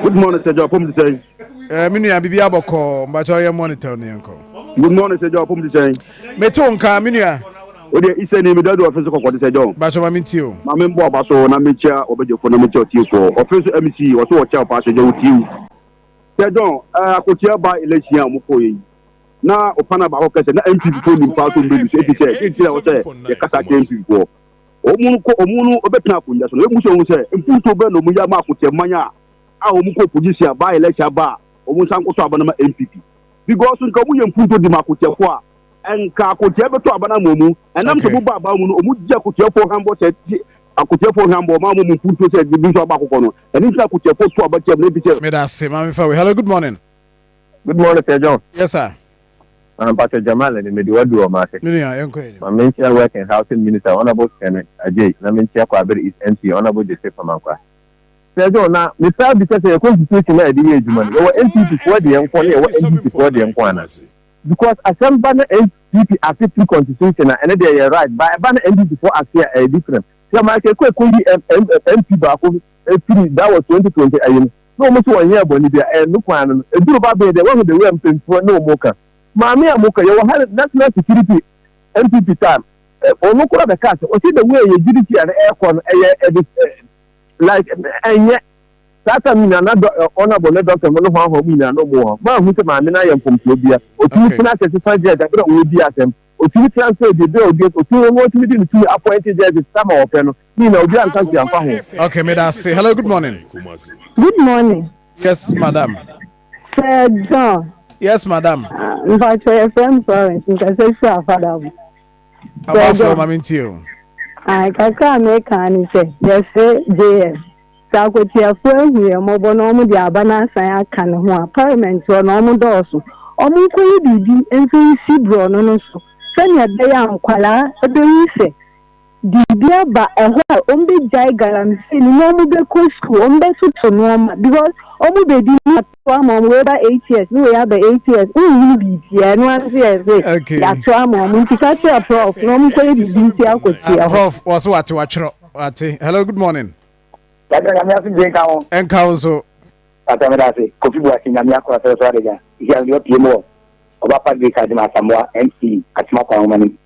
Good morning, Sir Joe. Pum to say. Me nua bibia boko mba cho ye monitor ne enko. Good morning, Sir Joe. Pum to say. Me to nka me nua O de ise ni me dadu office ko Sir Joe. ba cho ma minti o. Ma me mbo aba so na me chia obejefo na me chia oti ko. Office MC o so o chia pa so je oti. Sir Joe, akotia ba election amko yi. Na opana ba ko kese na MP ko ni pa so mbe so eti se eti la o se e kasa ke MP ko. Omunu obetna ko nja so e mu so se mpunto be no mu ya ma akotia manya a omu ko position ba election ba omu san ko so aba na MPP. Because nka mu ye mpunto di ma akotia ko a enka akotia beto aba na momu enam to bu ba mu no omu je akotia fo hambo se akotia fo hambo ma mu mpunto se di bi so aba ko no eni sa akotia fo so aba che na bi che. Me da say ma me fa we. Hello, good morning. Good morning, Sir John. Yes sir. I'm Pastor Jamal and the Mediwadu of Market. Me nua enko e. My mention work in housing minister honorable Kenneth Ajay. Na mention kwa bere is MC honorable Joseph Amankwa. Sir John, na me say because the constitution na dey ejuma. Your NPP for the enko na your NPP for the enko na. Because assembly NPP affect constitution and they are right. But ban NPP for as a different. ya ma ke ko yi MP ba ko that was 2020 ayin no mo so won here boni bia no kwan no eduru ba be de one the way mpemfo no mo ka maame amoka ye wo ha national security MPP time onu kura be ka o see the way ye judiciary and aircon like enye tata mi na honorable doctor mo no ho mi na no mo ma hu se maame na ye mpomfo bia o tu na se se faje da bra wo bi asem o tu transfer the bill o tu mo tu di tu appointed judge sama o pe no mi na obi an kan ti amfa ho. Okay, may I say hello, good morning. Good morning. Yes, madam. Sir John. Yes, madam. In fact, your friend Florence, because I say father. About from I'm into you. I can't make any say. Yes, JS. Sakotia friend here, mobile normal the Abana Saya can who parliament or normal dorsal. Omu ko bibi enso si bro no so. Send your day am kwala e be say. Dibia ba eho ombe jai galamsi no mu be ko school ombe so to normal because omu be di na to am we ba 8 years we have 8 years we be no an say ya to am mu tikati prof no mu ko bibi si akotia prof was what wachro ati hello good morning Dada ya mi afi ka won enka so ata me da se kofi bo asinya mi akora so so de ya yo pmo oba pa de ka di ma samoa MC atima kwa mani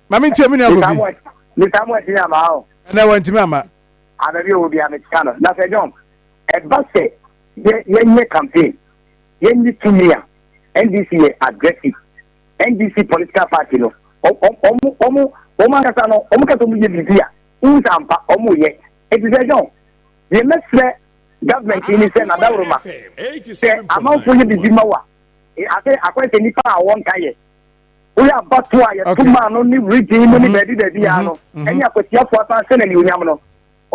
Mami nti emi na gofi. Ni samu eti na ma o. Na wanti me ama. Anabi obi Americano. Na se John. E ba se ye nye campaign. Ye ni tumia. NDC ye aggressive. NDC political party no. Omu kasa no, omu kasa mu ye bibia. Unsampa omu ye. E ti se John. Ye mesre government ni se na dawroma. Se amanfo ye bibi mawa. E ase akwete nipa a won kaye. We are back to our two man only reading money ready the piano. And you put your photo and you know.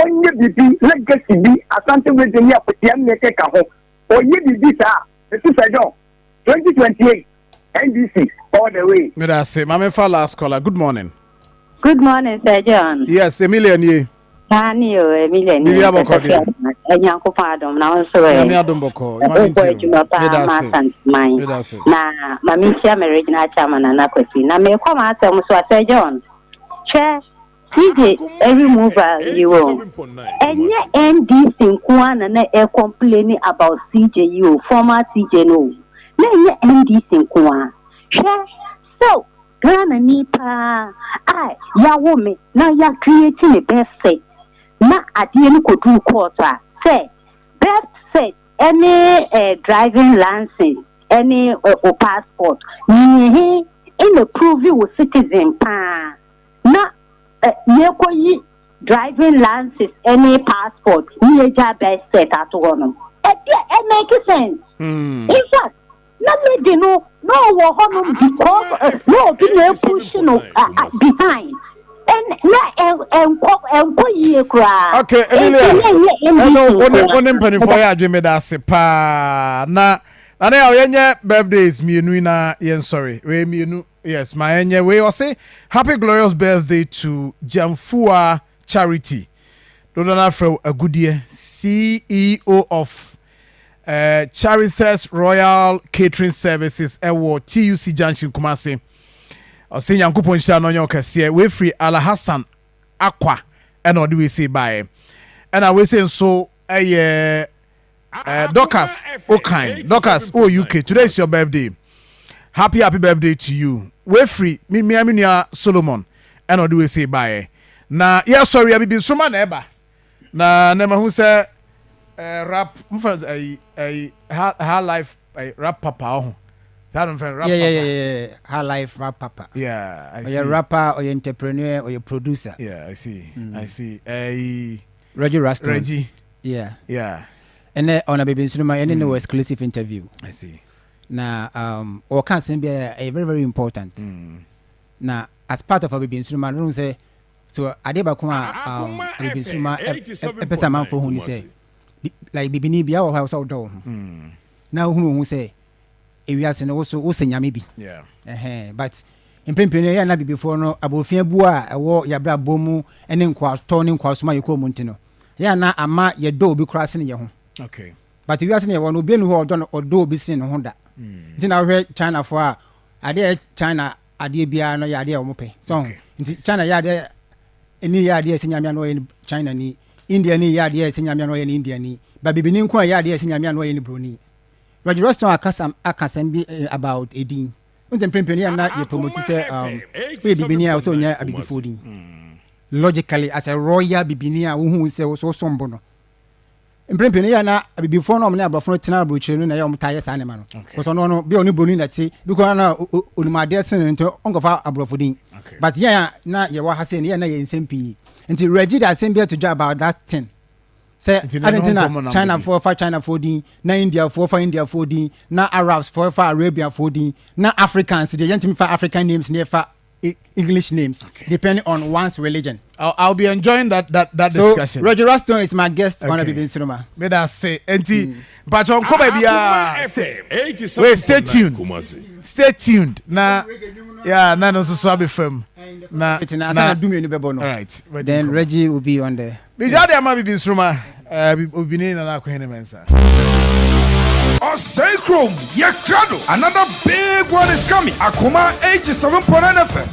Only the legacy be a something with the near put the make a home. Or you be this, the 2028 NDC all the way. May I say, Mama, for last caller, good morning. Good morning, Sir John. Yes, Emilian ye. Emilian. You have a call. Enyanko pardon now so eh me adomboko na mami tia marriage na chama na kwesi na me kwa ma asem so Sir John che CJ every mover you enye NDC nkuana na e complaining about CJ you former CJ no na enye NDC nkuana che so Ghana nipa ai ya wo me na ya creating a best set na adie ni kodu court a say best set any driving license any or passport in the prove you citizen pa na ye ko yi driving license any passport ni ja best set at one it make sense in fact na me dey no wo honum because no be na push no behind okay, Emilia. One penny for ya Jimmy Dasi pa na yenye birthdays mienu na yen sorry. We mienu yes, my yenye we say happy glorious birthday to Jamfua Charity. Dodana Fro Agudie, CEO of Charitas Royal Catering Services Ewo TUC Junction Kumasi. I say Yankupon Shan on your cassia, we free Ala Hassan Aqua, and what do we say by? And I will say so a Docas, kind Docas, UK. Today is your birthday. Happy birthday to you. We free me Solomon, and what do we say by? Na yeah, sorry, I be so man eba. Na nema who say rap a life rap papa. Yeah. Her life rap papa. Yeah, I see. Or a rapper, or your entrepreneur, or your producer. Yeah, I see. I see. Reggie Raston. Reggie. Yeah. And then on a baby cinema, and no exclusive interview. I see. Now, or can't be a very, very important. Now, as part of a baby cinema, I don't say so. Adeba baby cinema, a person man for whom you say, like Bibini Bia or house outdoor. Now, who say, we are also maybe. Yeah. But in Pimpin, I be before no about Fiabua, a war Yabra Bomu, and then turning Quasma Yuko Montino. Ya na ama ye do be crossing your home. Okay. But if you ask me one who been who done or do be seen Honda. Then I read China for I dare China adeɛ biara no yɛ adeɛ a wɔn pɛ so nti China yɛ adeɛ ɛni yɛ adeɛ sɛ nyamia no yɛ China ni India ni yɛ adeɛ sɛ nyamia no yɛ India ni ba bibini nko yɛ adeɛ sɛ nyamia no yɛ Broni Roger Roston akasam bi about edin unse mpempe ni na ye promote say fe bibini a so nya abibifo din logically as a royal bibini a wo hu say so sombo no mpempe ni na abibifo no na abrofo no tena abrochire no na ye omtaye sa ne ma no because no bi oni Broni na ti because na onimade sen nto onkofa abrofo din but yeah na ye wa ha say na ye nsempi nti Reggie asem bi to do about that thing say Argentina China for China 4D na India for India 4D na Arabs for Arabia 4D na Africans they want for African names near for English names depending on one's religion. I'll be enjoying that discussion. So Roger Roston is my guest on the Cinema. May that say enti but on come wait stay tuned. Stay tuned. Na yeah na no so be firm. Na do me no. All right. Then Reggie will be on there. Bijade ama bibi nsruma obini na akwene mensa. Osei Chrome, Yakrado, another big one is coming. Akoma 87.9 FM.